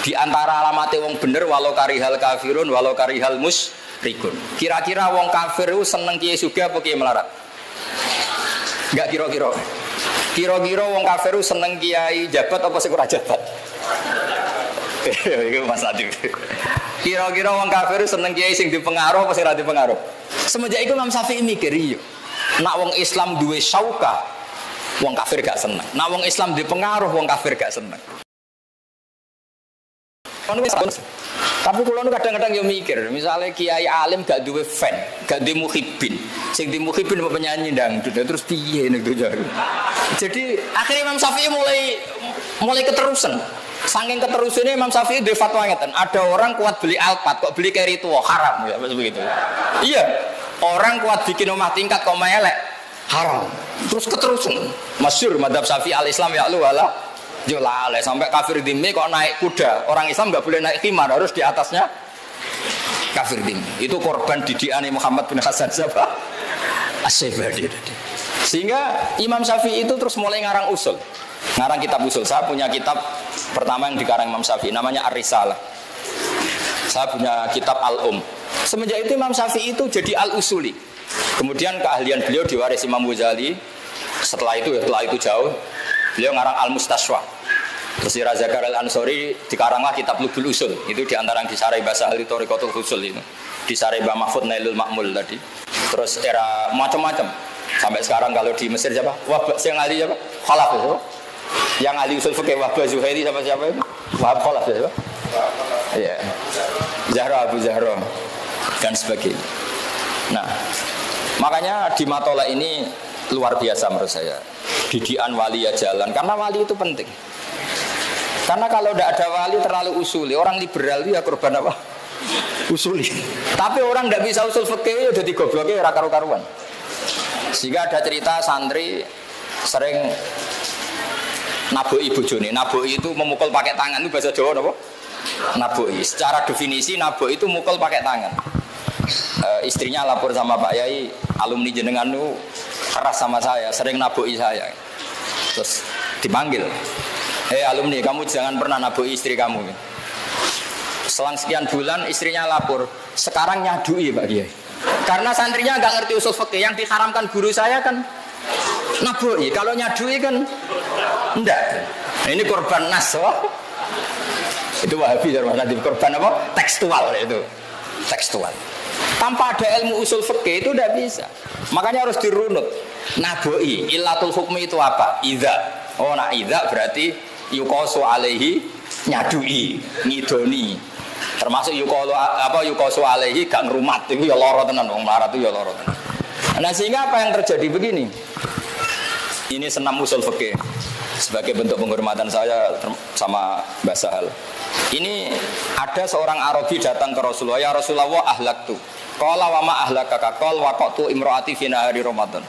Di antara alamatnya wong bener walau karihal kafirun walau karihal musyrikun. Kira-kira wong kafir itu seneng kiai sugih apa kiai melarat? Enggak kira-kira. Kira-kira wong kafir itu seneng kiai jabat apa sing ora jabat? Iku Mas Adib. Kira-kira wong kafir itu seneng kiai sing dipengaruh apa sing ora dipengaruh? Semenjak itu Imam Syafi'i mikir, iya. Nak wong Islam duwe syauka, wong kafir gak seneng. Nak wong Islam dipengaruh, wong kafir gak seneng. Tapi kalau kadang-kadang yo mikir, misalnya kiai alim gak duwe fan, gak duwe muhibin, sing di muhibin mau penyanyi dangdut, terus piye nek tuh. Jadi akhirnya Imam Syafi'i mulai keterusan. Saking keterusannya Imam Syafi'i duwe fatwa ngeten, ada orang kuat beli Alphard kok beli carry tua haram ya begitu. Iya, orang kuat bikin rumah tingkat kok melek haram. Terus keterusan. Masyhur madzhab Syafi'i al-Islam ya lu wala jolale sampai kafir dhimmi kok naik kuda. Orang Islam enggak boleh naik khimar, harus di atasnya kafir dhimmi. Itu korban didikan Muhammad bin Hasan siapa? Asy-Syaibani. Sehingga Imam Syafi'i itu terus mulai ngarang usul. Ngarang kitab usul. Saya punya kitab pertama yang dikarang Imam Syafi'i namanya Ar-Risalah. Saya punya kitab Al-Um. Semenjak itu Imam Syafi'i itu jadi Al-Usuli. Kemudian keahlian beliau diwarisi Imam Ghazali. Setelah itu jauh beliau ngarang Al-Mustashwa. Terus di Raza Karel Ansori dikaranglah kitab Lubul Usul. Itu diantara yang disarai bahasa ahli Thoriqatul Usul itu. Disarai Mbah Mahfud Nailul Ma'mul tadi. Terus era macam-macam. Sampai sekarang kalau di Mesir siapa? Wahab yang ahli siapa? Khalaf itu. Yang ahli usul fikih Wahab Zuhairi siapa itu? Wahab Khalaf siapa? Iya. Zahra Abu Zahra dan sebagainya. Nah, makanya di Matola ini luar biasa menurut saya. Didikan wali ya jalan, karena wali itu penting. Karena kalau tidak ada wali terlalu usuli, orang liberal itu ya korban apa? Usuli. Tapi orang tidak bisa usul fikih udah digobloknya ora karu-karuan. Sehingga ada cerita santri sering naboi bojone. Naboi itu memukul pakai tangan, itu bahasa Jawa apa? Naboi. Secara definisi naboi itu mukul pakai tangan. Istrinya lapor sama Pak Yai, alumni jenengan itu keras sama saya, sering naboi saya. Terus dipanggil, alumni, kamu jangan pernah naboi istri kamu. Selang sekian bulan istrinya lapor, sekarang nyadui Pak Yai. Karena santrinya nggak ngerti usul fikih, yang diharamkan guru saya kan naboi, kalau nyadui kan enggak. Nah, ini korban nas, itu Wahabi nanti korban apa? Tekstual itu, tekstual. Tanpa ada ilmu usul fikih itu tidak bisa. Makanya harus dirunut. Naboi, illatul hukmi itu apa? Idza. Oh, nak idza berarti yuqasu alaihi nyadui, ngidoni. Termasuk yuqasu alaihi gak ngrumat. Itu ya lara tenan, wong melarat itu ya lara tenan. Nah, sehingga apa yang terjadi begini? Ini senam usul fikih. Sebagai bentuk penghormatan saya sama Mbah Sahal. Ini ada seorang Arabi datang ke Rasulullah, ya Rasulullah ahlaktu. Qala wa ma ahlakaka qal waqtu imraati fi nahari Ramadan.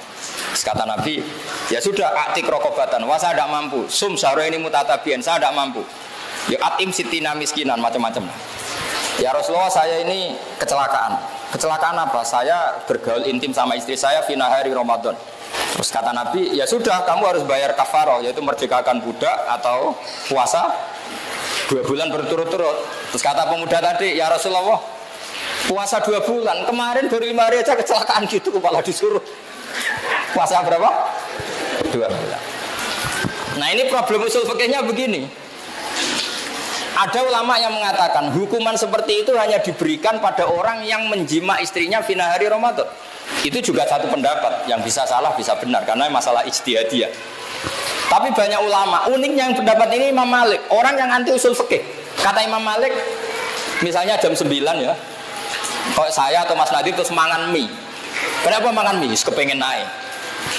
Kata Nabi, ya sudah atik rokobatan, wah saya tidak mampu. Sum syahra ini mutatabian, saya tidak mampu. Ya atim sitina miskinan macam-macam. Ya Rasulullah saya ini kecelakaan. Kecelakaan apa? Saya bergaul intim sama istri saya fi nahari Ramadan. Terus kata Nabi, ya sudah kamu harus bayar kafaroh, yaitu merdekakan budak atau puasa 2 bulan berturut-turut. Terus kata pemuda tadi, ya Rasulullah puasa 2 bulan, kemarin baru 5 hari aja kecelakaan gitu, kepala disuruh puasa berapa? 2 bulan. Nah ini problem usul fikihnya begini. Ada ulama yang mengatakan hukuman seperti itu hanya diberikan pada orang yang menjima istrinya fi nahari Ramadan. Itu juga satu pendapat yang bisa salah bisa benar karena masalah ijtihadiyah. Tapi banyak ulama, uniknya yang pendapat ini Imam Malik, orang yang anti usul fikih. Kata Imam Malik, misalnya jam 9 ya, kalau saya atau Mas Nadir terus mangan mie. Kenapa mangan mie? Kepengen naik.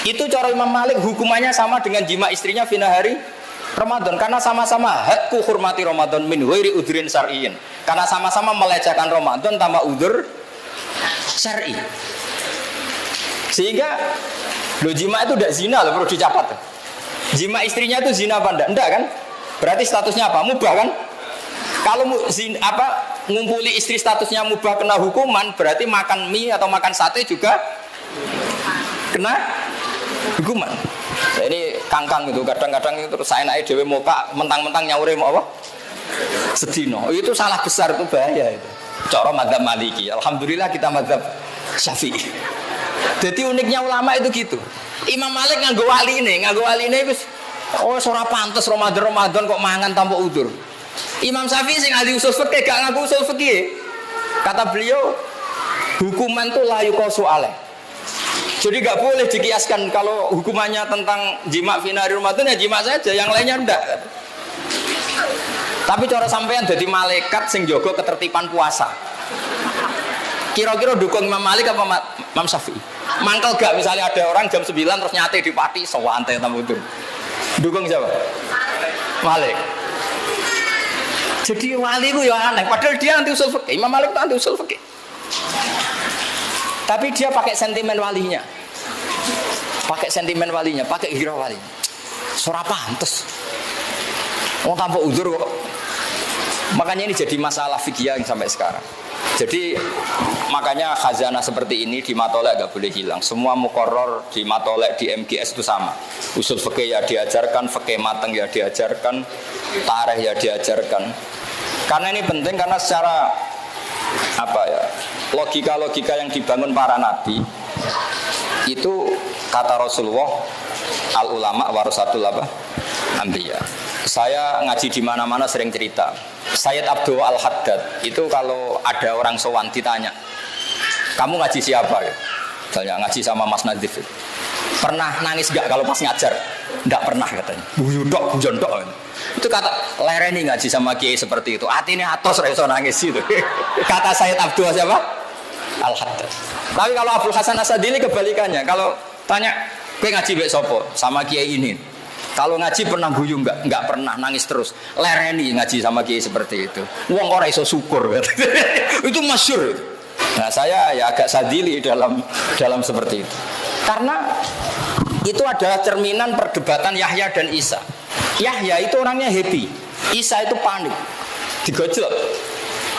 Itu cara Imam Malik hukumannya sama dengan jima istrinya fina hari Ramadan karena sama-sama hakku hormati Ramadan min ghairi udhrin syar'iyyin. Karena sama-sama melecehkan Ramadan tanpa udzur syar'i. Sehingga lo jima itu tidak zina loh, perlu dicatat. Jima istrinya itu zina apa enggak? Enggak kan? Berarti statusnya apa? Mubah kan? Kalau ngumpuli istri statusnya mubah kena hukuman, berarti makan mie atau makan sate juga kena hukuman. Nah, ini kangkang itu kadang-kadang itu terus saya naik dewe muka mentang-mentang nyaure mau apa? Sedino. Itu salah besar, itu bahaya itu. Cara madzhab Maliki. Alhamdulillah kita madzhab Syafi'i. Jadi uniknya ulama itu gitu. Imam Malik nganggo wali ini wis ora pantes Ramadan kok mangan tanpa udzur. Imam Syafi'i sing ahli usul fikih gak ngaku usul fikih. Kata beliau, hukuman itu la yuqasu alaih. Jadi gak boleh dikiaskan kalau hukumannya tentang jima fi nahari Ramadan ya jima saja, yang lainnya enggak. Tapi cara sampean jadi malaikat sing jaga ketertiban puasa. Kira-kira dukung Imam Malik apa Imam Syafi'i? Mangkel gak misalnya ada orang jam 9 terus nyate di pati sewante tamu itu. Dukung siapa? Malik. Jadi wali itu ya aneh, padahal dia anti usul fikih. Imam Malik itu anti usul fikih. Tapi dia pakai sentimen walinya. Pakai sentimen walinya, pakai hira walinya. Ora pantes. Wong tanpa udzur kok. Makanya ini jadi masalah fikih yang sampai sekarang. Jadi makanya khazanah seperti ini di matolek gak boleh hilang. Semua muqarrar di matolek di MGS itu sama. Usul fikih ya diajarkan, fikih mateng ya diajarkan, tarikh ya diajarkan. Karena ini penting karena secara logika-logika yang dibangun para nabi itu kata Rasulullah al ulama warasatul anbiya. Saya ngaji di mana-mana sering cerita. Sayyid Abdul Al-Haddad itu kalau ada orang sowan ditanya, kamu ngaji siapa? Misalnya ngaji sama Mas Nadif. Pernah nangis gak kalau pas ngajar? Enggak pernah katanya. Bujondok. Itu kata lereni ngaji sama kiai seperti itu. Atine atos ra iso nangis itu. Kata Sayyid Abdul siapa? Al-Haddad. Tapi kalau Abdul Hasan Asadili kebalikannya. Kalau tanya, kowe ngaji mbek sapa? Sama kiai ini. Kalau ngaji pernah guyu enggak pernah nangis terus. Lereni ngaji sama kiai seperti itu. Wong ora iso syukur. Itu masyhur. Nah, saya ya agak sadili dalam seperti itu. Karena itu adalah cerminan perdebatan Yahya dan Isa. Yahya itu orangnya happy. Isa itu panik. Digojlok.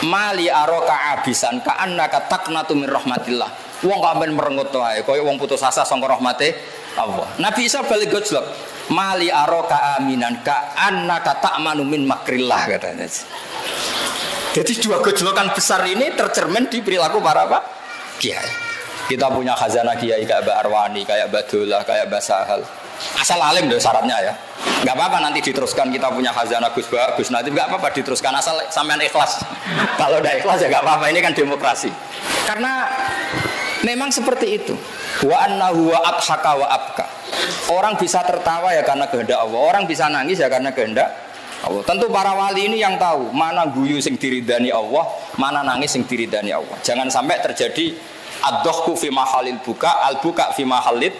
Mali aroka abisan ka'annaka taqnatu min rahmatillah. Wong kamben merengut wae kaya wong putus asa saka rahmate Allah. Nabi Isa balik gojlok. Mali aroka aminan ka'annaka ta'manu min makrillah katanya. Jadi dua gojlokan besar ini tercermin di perilaku para kiai. Kita punya khazanah kiai kayak Mbak Arwani, kayak Mbak Dolah, kayak Mbak Sahal. Asal alim deh syaratnya ya. Gak apa-apa nanti diteruskan kita punya khazanah Gus Nadim, gak apa-apa diteruskan asal sampean ikhlas. Kalau udah ikhlas ya gak apa-apa, ini kan demokrasi. Karena memang seperti itu. Wa annahu wa adhaka wa abka. Orang bisa tertawa ya karena kehendak Allah, orang bisa nangis ya karena kehendak Allah. Tentu para wali ini yang tahu mana guyu sing diridani Allah, mana nangis sing diridani Allah. Jangan sampai terjadi ad-dohku fi mahalil buka, al-buka fi mahalid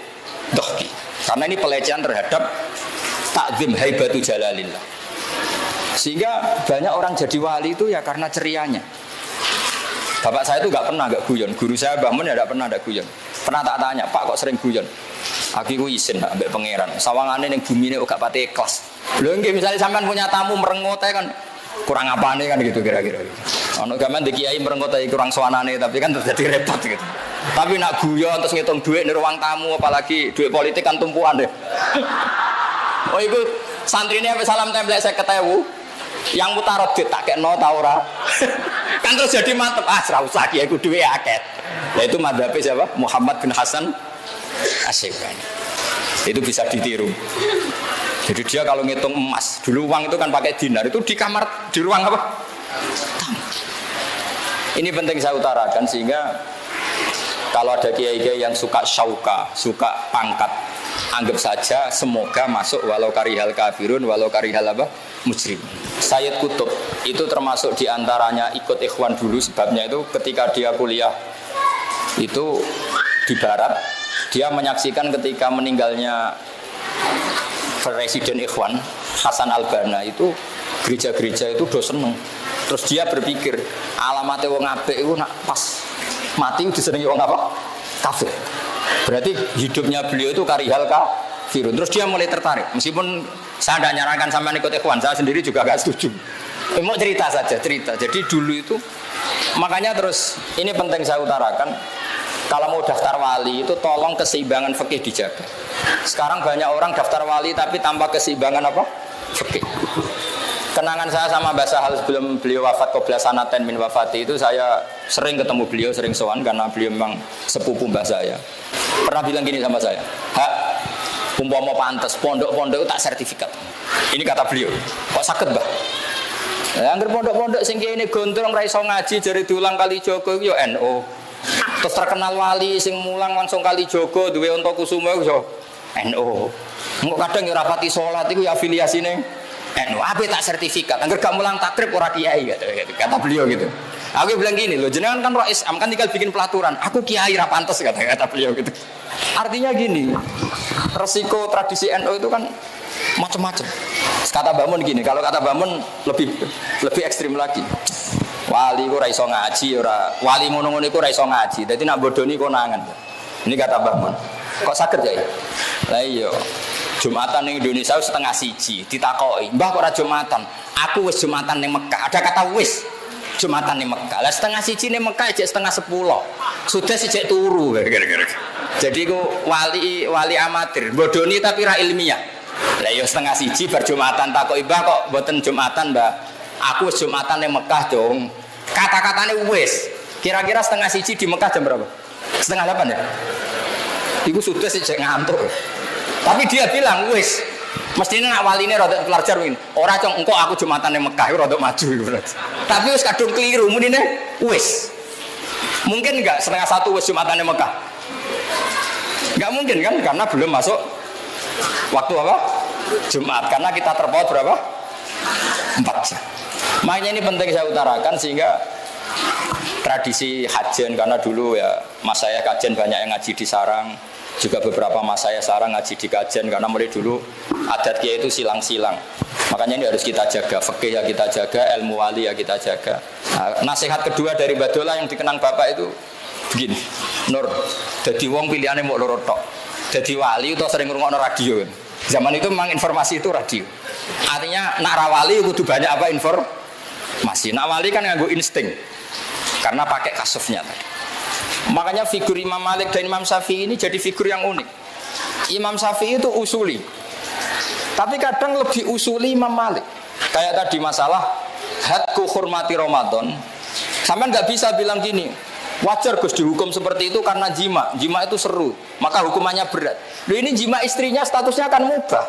dohki. Karena ini pelecehan terhadap takzim haibatu jalalillah. Sehingga banyak orang jadi wali itu ya karena cerianya. Bapak saya itu gak guyon. Guru saya Mbah Mun ya gak pernah guyon. Pernah tak tanya, Pak kok sering guyon? Aku itu izin ambek pangeran. Sawangane ning bumine gak pati ikhlas. Lho nggih misalnya sampean punya tamu merengut kan kurang apane kan gitu kira-kira gitu. Ono gaman di kiai merengut kurang sowanane tapi kan terjadi repot gitu. Tapi nak guyon terus ngitung duit di ruang tamu apalagi duit politik kan tumpuan deh. Oh iku santrine sampai salam template 50.000 yang mutarot tak kekno ta ora. Kan terus jadi mantep ora usah kiai ku duwe akeh. Nah itu madzhab siapa? Muhammad bin Hasan Asy-Syaibani. Itu bisa ditiru. Jadi dia kalau ngitung emas, dulu uang itu kan pakai dinar, itu di kamar, di ruang apa? Tamu. Ini penting saya utarakan sehingga Kalau ada kiai-kiai yang suka syauka, suka pangkat, anggap saja semoga masuk walau karihal kafirun, walau karihal apa? Mujrim. Sayyid Qutb itu termasuk diantaranya ikut ikhwan dulu, sebabnya itu ketika dia kuliah itu di barat, dia menyaksikan ketika meninggalnya Presiden Ikhwan Hasan Al-Banna itu gereja-gereja itu do seneng. Terus dia berpikir alamatnya wong apik itu nak pas mati disenengi wong apa? Kafir. Berarti hidupnya beliau itu karihal kafirun. Terus dia mulai tertarik. Meskipun saya tidak nyarankan sampai ikut Ikhwan, saya sendiri juga gak setuju. Mau cerita saja, cerita. Jadi dulu itu makanya terus ini penting saya utarakan. Kalau mau daftar wali itu tolong keseimbangan fikih dijaga. Sekarang banyak orang daftar wali tapi tanpa keseimbangan apa? Fikih. Kenangan saya sama Mbah Sahal sebelum beliau wafat qabla sanaten min wafati itu saya sering ketemu beliau, sering sowan karena beliau memang sepupu mbah saya. Pernah bilang gini sama saya, "Hak, umpama pantes pondok-pondok itu tak sertifikat." Ini kata beliau. Kok sakit, Mbah? Angger pondok-pondok sing kene gondrong ra iso ngaji jare diulang kali Joko yo NU. Terus terkenal wali sing mulang langsung kali Jogo duwe unta kusuma yo NU. Engko kadang yo rapati salat iku ya afiliasine NU. Ape tak sertifikat. Angger gak mulang takrib ora kiai kata beliau gitu. Aku bilang gini loh, jenengan kan Rais Am kan tinggal bikin pelaturan. Aku kiai ra pantes kata beliau gitu. Artinya gini, resiko tradisi NU itu kan macam-macam. Kata Mbak Mun gini, kalau kata Mbak Mun lebih ekstrim lagi. Wali ku ra iso ngaji ora. Wali ngono-ngono iku ra iso ngaji. Dadi nak bodoni konangan. Ini kata Mbah Mun. Kok saged ya? Lah iya. Jumatan ning Indonesia setengah siji ditakoki, "Mbah kok ora Jumatan?" Aku wis Jumatan ning Mekah. Ada kata wis. Jumatan ning Mekah. Lah setengah siji ning Mekah jek setengah 10. Sudah sejak turu. Jadi ku wali amatir, bodoni tapi ra ilmiah. Lah iya setengah siji bar Jumatan takoki, "Mbah kok mboten Jumatan, Mbah?" Aku wis Jumatan ning Mekah, dong. Kata-katanya wis. Kira-kira setengah siji di Mekah jam berapa? Setengah 8 ya? Iku sudah sejak ngantuk. Tapi dia bilang wis. Mestinya nak waline rada pelajar win. Ora cong engko aku Jumatan ning Mekah rada maju iku. Tapi wis kadung keliru munine wis. Mungkin enggak setengah 1 wis Jumatan ning Mekah? Enggak mungkin kan karena belum masuk waktu apa? Jumat. Karena kita terpaut berapa? 4 jam. Makanya ini penting saya utarakan sehingga tradisi hajen karena dulu ya mas saya kajen banyak yang ngaji di sarang, juga beberapa mas saya sarang ngaji di kajen karena mulai dulu adat kiai itu silang-silang. Makanya ini harus kita jaga, fikih ya kita jaga, ilmu wali ya kita jaga. Nah, nasihat kedua dari Badola yang dikenang bapak itu begini, Nur, jadi wong pilihannya mau loro tok. Jadi wali itu sering ngurungokno radio. Zaman itu memang informasi itu radio. Artinya nak rawali kudu banyak apa informasi. Nak wali kan nganggo insting. Karena pakai kasufnya tadi. Makanya figur Imam Malik dan Imam Syafi'i ini jadi figur yang unik. Imam Syafi'i itu usuli. Tapi kadang lebih usuli Imam Malik. Kayak tadi masalah hadku hormati Ramadan. Sampai nggak bisa bilang gini, wajar Gus dihukum seperti itu karena jima. Jima itu seru, maka hukumannya berat. Loh ini jima istrinya statusnya akan mubah.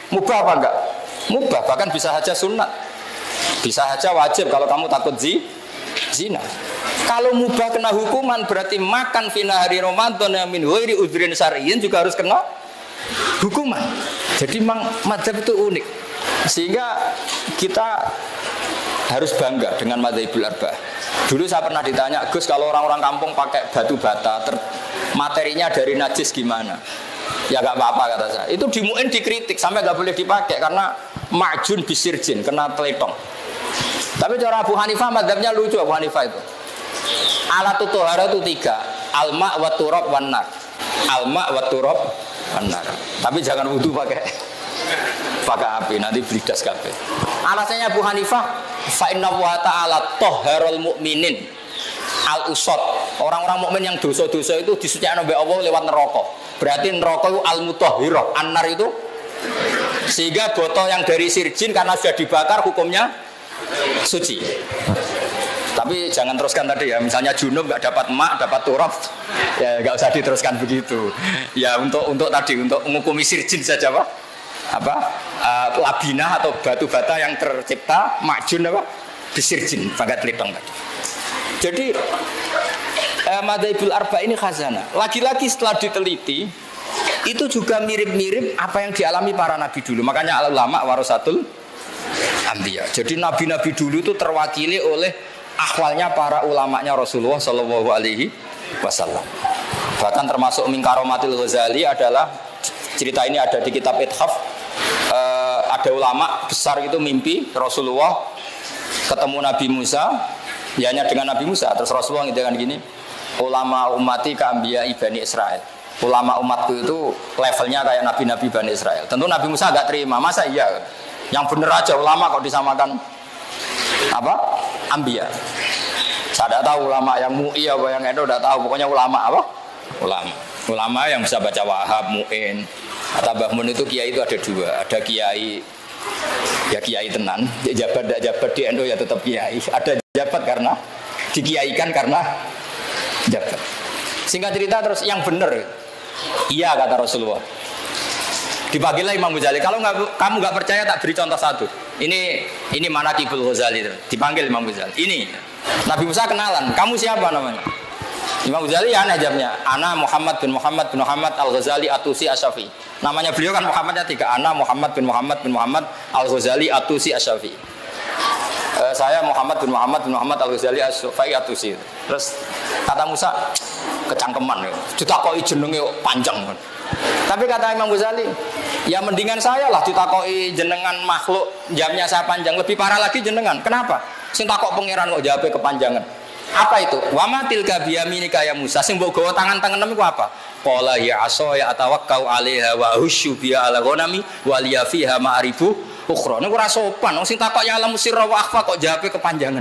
Mubah apa enggak? Mubah, bahkan bisa saja sunat. Bisa saja wajib kalau kamu takut zina. Kalau mubah kena hukuman berarti makan fina hari Ramadan yang min ghairi udhrin syar'iyyin juga harus kena hukuman. Jadi memang mazhab itu unik. Sehingga kita harus bangga dengan madzhabul arba'ah. Dulu saya pernah ditanya, Gus kalau orang-orang kampung pakai batu bata, materinya dari najis gimana? Ya gak apa-apa kata saya. Itu di MUIN dikritik sampai gak boleh dipakai karena ma'jun bisirjin, kena teletong. Tapi cara Abu Hanifah madzhabnya lucu. Abu Hanifah itu alatut tohara itu 3, alma wa turab wan nar. Alma wa turab wan nar. Tapi jangan wudu pakai api, nanti beridas kabeh. Alasannya Abu Hanifah, fa inna wa ta'ala tahharul mu'minin al-usad. Orang-orang mukmin yang dosa-dosa itu disucikan oleh Allah lewat neraka. Berarti neraka itu al-mutahhirah, an-nar itu. Sehingga botol yang dari sirjin karena sudah dibakar hukumnya suci. Tapi jangan teruskan tadi ya, misalnya junub nggak dapat emak, dapat turab, ya nggak usah diteruskan begitu. Ya untuk tadi untuk menghukumi sirjin saja Pak. Labinah atau batu bata yang tercipta makjun apa? Disirjin, bagat litong tadi. Jadi Madzhabul arba ini khazanah. Lagi-lagi setelah diteliti itu juga mirip-mirip apa yang dialami para nabi dulu. Makanya ulama warasatul anbiya. Jadi nabi-nabi dulu itu terwakili oleh ahwalnya para ulamanya Rasulullah Shallallahu Alaihi Wasallam. Bahkan termasuk min karomatil Ghazali adalah cerita ini ada di kitab Ithaf. Ada ulama besar itu mimpi Rasulullah ketemu Nabi Musa, ya hanya dengan Nabi Musa. Terus Rasulullah dengan gini, ulama umati keambia Bani Israel. Ulama umatku itu levelnya kayak nabi-nabi Bani Israel. Tentu Nabi Musa agak terima, masa iya? Yang bener aja ulama kok disamakan apa? Ambia. Saya tidak tahu ulama yang mu'i apa yang itu tidak tahu. Pokoknya ulama apa? Ulama. Ulama yang bisa baca Wahab, Mu'in, atau Mbah Mun itu kiai itu ada dua. Ada kiai ya kiai tenan, jabat tidak jabat di NU ya tetap kiai. Ada jabat karena dikiaikan karena jabat. Singkat cerita terus yang benar. Iya kata Rasulullah. Dipanggillah Imam Ghazali. Kalau kamu nggak percaya tak beri contoh satu. Ini Manaqibul Ghazali. Dipanggil Imam Ghazali. Ini Nabi Musa kenalan. Kamu siapa namanya? Imam Ghazali ya jawabnya. Ana Muhammad bin Muhammad Al Ghazali Atusi Asyafi. Namanya beliau kan Muhammadnya tiga. Ana Muhammad bin Muhammad Al Ghazali Atusi Asyafi. Saya Muhammad bin Muhammad Al Ghazali Asyafi Atusi. Terus kata Musa kecangkeman ya. Ditakoi jenenge panjang kan. Tapi kata Imam Ghazali, ya mendingan saya lah ditakoi jenengan makhluk jamnya saya panjang, lebih parah lagi jenengan. Kenapa? Sing takok pangeran kok jawabnya kepanjangan. Apa itu? Wa ma tilka biyaminika ya Musa. Sing mbok gawa tangan-tangan niku apa? Qala ya ya atawakkau 'alaiha wa husyu biha ala ghanami wa liya fiha ma'aribu ukhra. Niku ora sopan. Wong sing takok ya alam sirra wa akhfa kok jawabnya kepanjangan.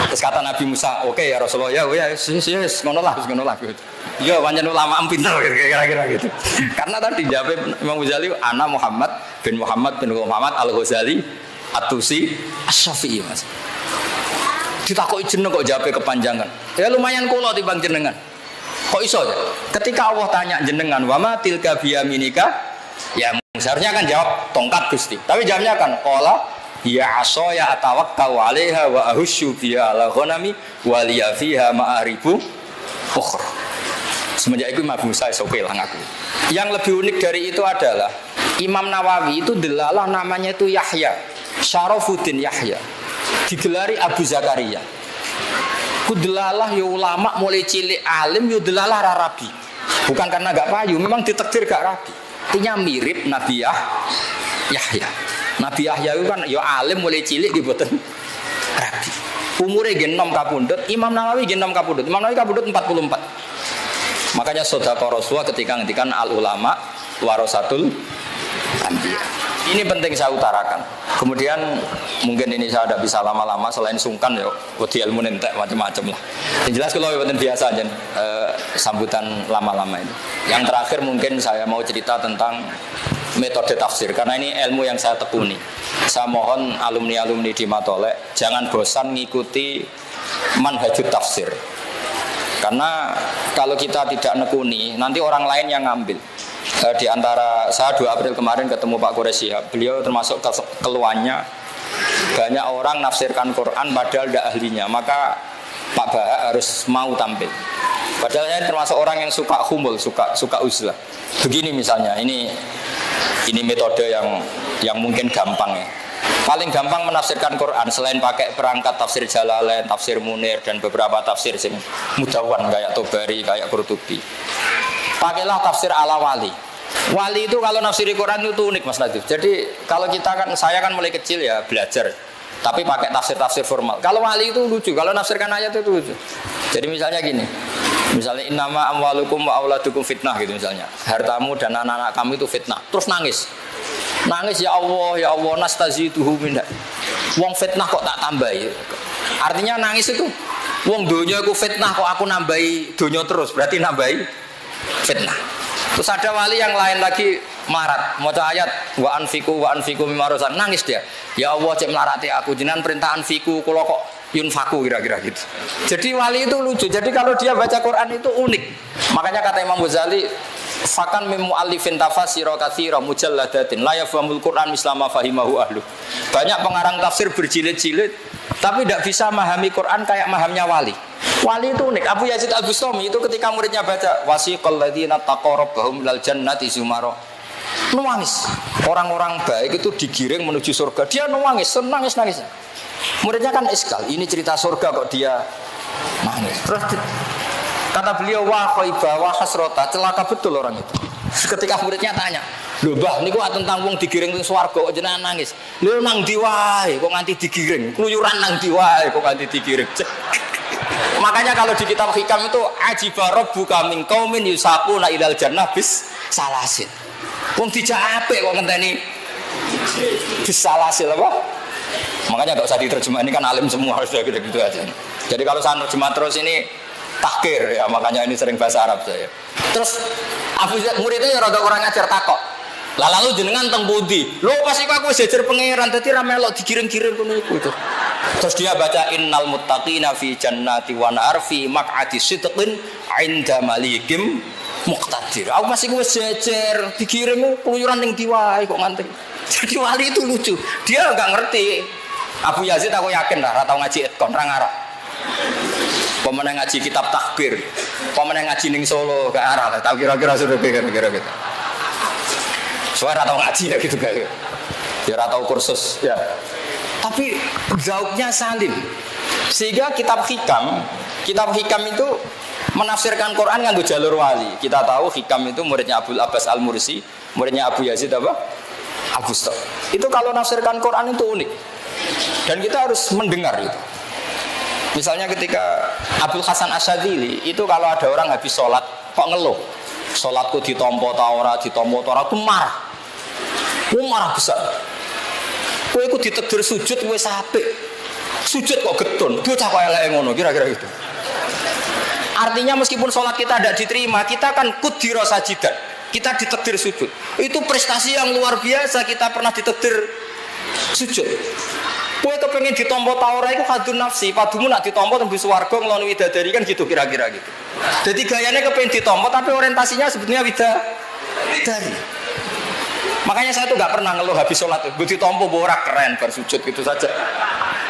Terus kata Nabi Musa, "Oke ya Rasulullah, ya ngono lah. Ya pancen ulama pinter kira-kira gitu." Karena tadi jawab Imam Ghazali, ana Muhammad bin Muhammad Al Ghazali Atusi Asy-Syafi'i Mas. Ditakoki jeneng kok jawabnya kepanjangan. Ya lumayan kula timbang jenengan. Kok iso ya? Ketika Allah tanya jenengan, "Wa ma tilka biyaminika?" Ya seharusnya kan jawab tongkat Gusti. Tapi jawabnya kan qala ya ya atawakkau 'alaiha wa ahusyu biha ala ghanami wa liya fiha ma'aribu ukhra. Semenjak itu Imam Musa oke lah ngaku. Yang lebih unik dari itu adalah Imam Nawawi itu delalah namanya itu Yahya, Syarafuddin Yahya. Digelari Abu Zakaria. Ku delalah ya ulama mulai cilik alim ya delalah rabi. Bukan karena gak payu, memang ditakdir gak rabi. Artinya mirip Nabi Yahya. Nabi Yahya itu kan ya alim mulai cilik di boten rabi. Umurnya genom kapundut, Imam Nawawi genom kapundut. Imam Nawawi kapundut 44. Makanya sedekah Rasulullah ketika ngendikan al ulama warasatul anbiya. Ini penting saya utarakan. Kemudian mungkin ini saya tidak bisa lama-lama selain sungkan ya, wedi ilmu entek macam-macam lah. Yang jelas kalau penting biasa aja sambutan lama-lama ini. Yang terakhir mungkin saya mau cerita tentang metode tafsir karena ini ilmu yang saya tekuni. Saya mohon alumni-alumni di Matolek jangan bosan ngikuti manhajut tafsir. Karena kalau kita tidak nekuni, nanti orang lain yang ngambil. Di antara saya 2 April kemarin ketemu Pak Quraisy, beliau termasuk keluhannya banyak orang nafsirkan Quran padahal tidak ahlinya, maka Pak Bahak harus mau tampil. Padahal saya termasuk orang yang suka humul, suka uzlah. Begini misalnya, ini metode yang mungkin gampang ya. Paling gampang menafsirkan Quran selain pakai perangkat tafsir Jalalain, tafsir Munir dan beberapa tafsir sing mudawan kayak Tobari, kayak Qurtubi. Pakailah tafsir ala wali. Wali itu kalau nafsiri Quran itu unik Mas Nadif. Jadi kalau saya kan mulai kecil ya belajar, tapi pakai tafsir formal. Kalau wali itu lucu, kalau nafsirkan ayat itu lucu. Jadi misalnya gini, misalnya innama amwalukum wa auladukum fitnah gitu misalnya. Hartamu dan anak-anak kamu itu fitnah. Terus nangis ya Allah nastaziduhu minna. Wong fitnah kok tak tambahi. Artinya nangis itu wong donya aku fitnah kok aku nambahi donya terus, berarti nambahi fitnah. Terus ada wali yang lain lagi marat, maca ayat wa anfiqu mimma razaqnakum, nangis dia. Ya Allah cek melarati aku jenengan perintah anfiqu kula kok yunfaku kira-kira gitu. Jadi wali itu lucu. Jadi kalau dia baca Quran itu unik. Makanya kata Imam Ghazali Fakan min muallifin tafasira katsira mujalladatin la yafhamul Qur'an mislama fahimahu ahlu. Banyak pengarang tafsir berjilid-jilid tapi tidak bisa memahami Quran kayak mahamnya wali. Wali itu unik. Abu Yazid Al-Bustami itu ketika muridnya baca wasiqal ladzina taqaw rabbahum ilal jannati zumara. Nangis. Orang-orang baik itu digiring menuju surga. Dia nangis, nangis. Muridnya kan iskal, ini cerita surga kok dia nangis. Terus kata beliau wah khaibah wa hasrata, celaka betul orang itu. Ketika muridnya tanya, "Lho Mbah, niku tentang wong digiring ning swarga kok jenengan nangis?" "Lho nang ndi wae kok nganti digiring? Kluyuran nang ndi wae kok nganti digiring?" Makanya kalau di kitab hikam itu ajiba rabbuka min qaumin yusaquna ilal jannah bis salasin. Wong dijak apik kok ngenteni bis salasil apa? Makanya enggak usah diterjemah, ini kan alim semua harus gitu aja. Jadi kalau saya terjemah terus ini takhir ya, makanya ini sering bahasa Arab saya. Terus Abu muridnya ya rada orang ngajar takok. Lah lalu jenengan teng pundi? Lho pas iku aku jejer pangeran dadi ra melok digiring-giring ngono iku itu. Terus dia baca innal muttaqina fi jannati wa nar fi maq'adi sidqin 'inda malikim muqtadir. Aku masih wis jejer digiring keluyuran ning ndi wae kok nganti. Jadi wali itu lucu. Dia enggak ngerti. Abu Yazid aku yakin ora tau ngaji etkon ra ngarah. Pemenang ngaji kitab takbir, pemenang ngaji ning Solo gak arah, tahu kira-kira sudah kira-kira gitu. Soalnya tahu ngaji ya gitu kayak, ya tahu kursus ya. Tapi zauknya salim, sehingga kitab hikam itu menafsirkan Quran nganggo jalur wali. Kita tahu hikam itu muridnya Abdul Abbas Al-Mursi, muridnya Abu Yazid apa? Al-Bustami. Itu kalau nafsirkan Quran itu unik, dan kita harus mendengar itu. Misalnya ketika Abdul Hasan Asyadzili itu kalau ada orang habis sholat kok ngeluh, sholatku ditompo ta ora itu marah. Marah besar. Kowe iku ditegir sujud wis apik. Sujud kok getun, bocah kok eleke ngono, kira-kira gitu. Artinya meskipun sholat kita tidak diterima, kita kan kudira sajidan. Kita ditegir sujud. Itu prestasi yang luar biasa, kita pernah ditegir sujud. Kowe kepengen ditompo ta ora iku kadun nafsi, padumu nak ditompo tembus swarga ngloni widadari kan gitu kira-kira gitu. Jadi gayanya kepengen ditompo tapi orientasinya sebetulnya widadari. Makanya saya tuh nggak pernah ngeluh habis sholat, gue ditompo borak keren bersujud gitu saja.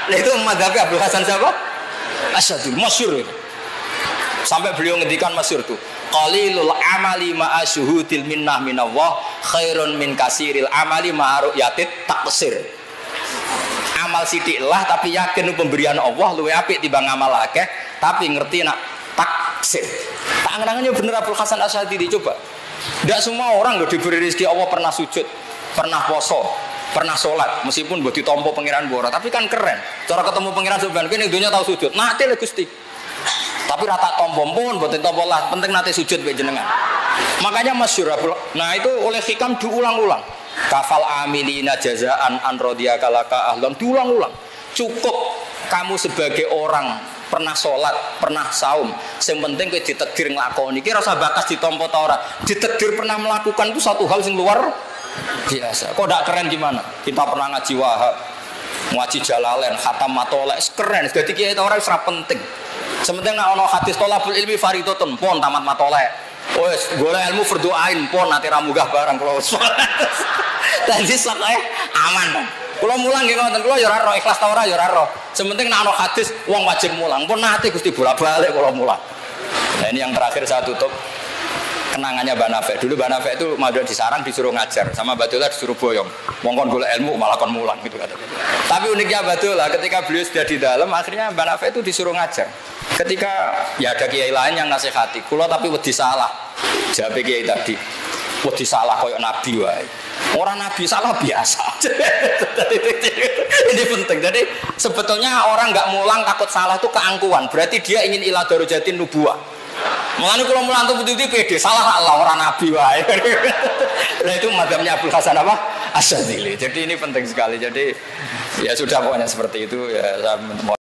Nah itu mazhab Abdul Hasan siapa? Asyadzili, masyhur itu. Sampai beliau ngendikan masyhur tuh, qalilul amali ma'a syuhudil minnah minallah khairun min kasiril amali ma'a ru'yatit taqsir. Amal sidik lah tapi yakin pemberian Allah luwih apik timbang amal akeh tapi ngerti nak taksir. Tangan-tangannya bener Abdul Hasan Asyadzili coba. Tidak semua orang loh diberi rezeki Allah pernah sujud, pernah poso, pernah sholat meskipun buat ditompo pangeran bora, tapi kan keren. Cara ketemu pangeran sebenarnya kene dunya tahu sujud. Nate le Gusti. Tapi rata tompo pun buat ditompo lah, penting nate sujud mbek jenengan. Makanya masyhur. Nah itu oleh hikam diulang-ulang. Kafal amilina jazaan an radiyaka laka ahlan, diulang-ulang. Cukup kamu sebagai orang pernah sholat, pernah saum, yang penting kowe ditakdir nglakoni. Iki rasa bakas ditompo ta ora. Ditakdir pernah melakukan itu satu hal yang luar biasa. Kok ndak keren gimana? Kita pernah ngaji Wahab, ngaji Jalalain, khatam matolek, keren. Dadi kiai ta ora wis ra penting. Sementing nek ana hadis thalabul ilmi fardhatun, pon tamat matolek. Wes golek ilmu berdoain pon nanti ra munggah barang kula. Dadi sakoe aman. Kula mulang nggih ngoten, kula ya ora roh ikhlas ta ora ya ora roh. Sementing nek ana hadis wong wajib mulang. Pun nate Gusti bolak-balik kula mulang. Nah ini yang terakhir saya tutup kenangannya Mbak Nafek. Dulu Mbak Nafek itu madhep di sarang disuruh ngajar, sama Batullah disuruh boyong. Wong kon golek ilmu malah kon mulang gitu kata. Tapi uniknya Batullah ketika beliau sudah di dalam akhirnya Mbak Nafek itu disuruh ngajar. Ketika ya ada kiai lain yang nasihati, kula tapi wedi salah. Jawab kiai tadi, wedi salah koyo nabi wae. Orang nabi salah biasa. Ini penting. Jadi sebetulnya orang nggak mulang takut salah itu keangkuhan. Berarti dia ingin ila darujatin nubuwah. Mulane kula mulang tuh putih pede salah Allah orang nabi wae. Nah itu mazhabnya Abdul Hasan apa? Asyadzili. Jadi ini penting sekali. Jadi ya sudah pokoknya seperti itu ya.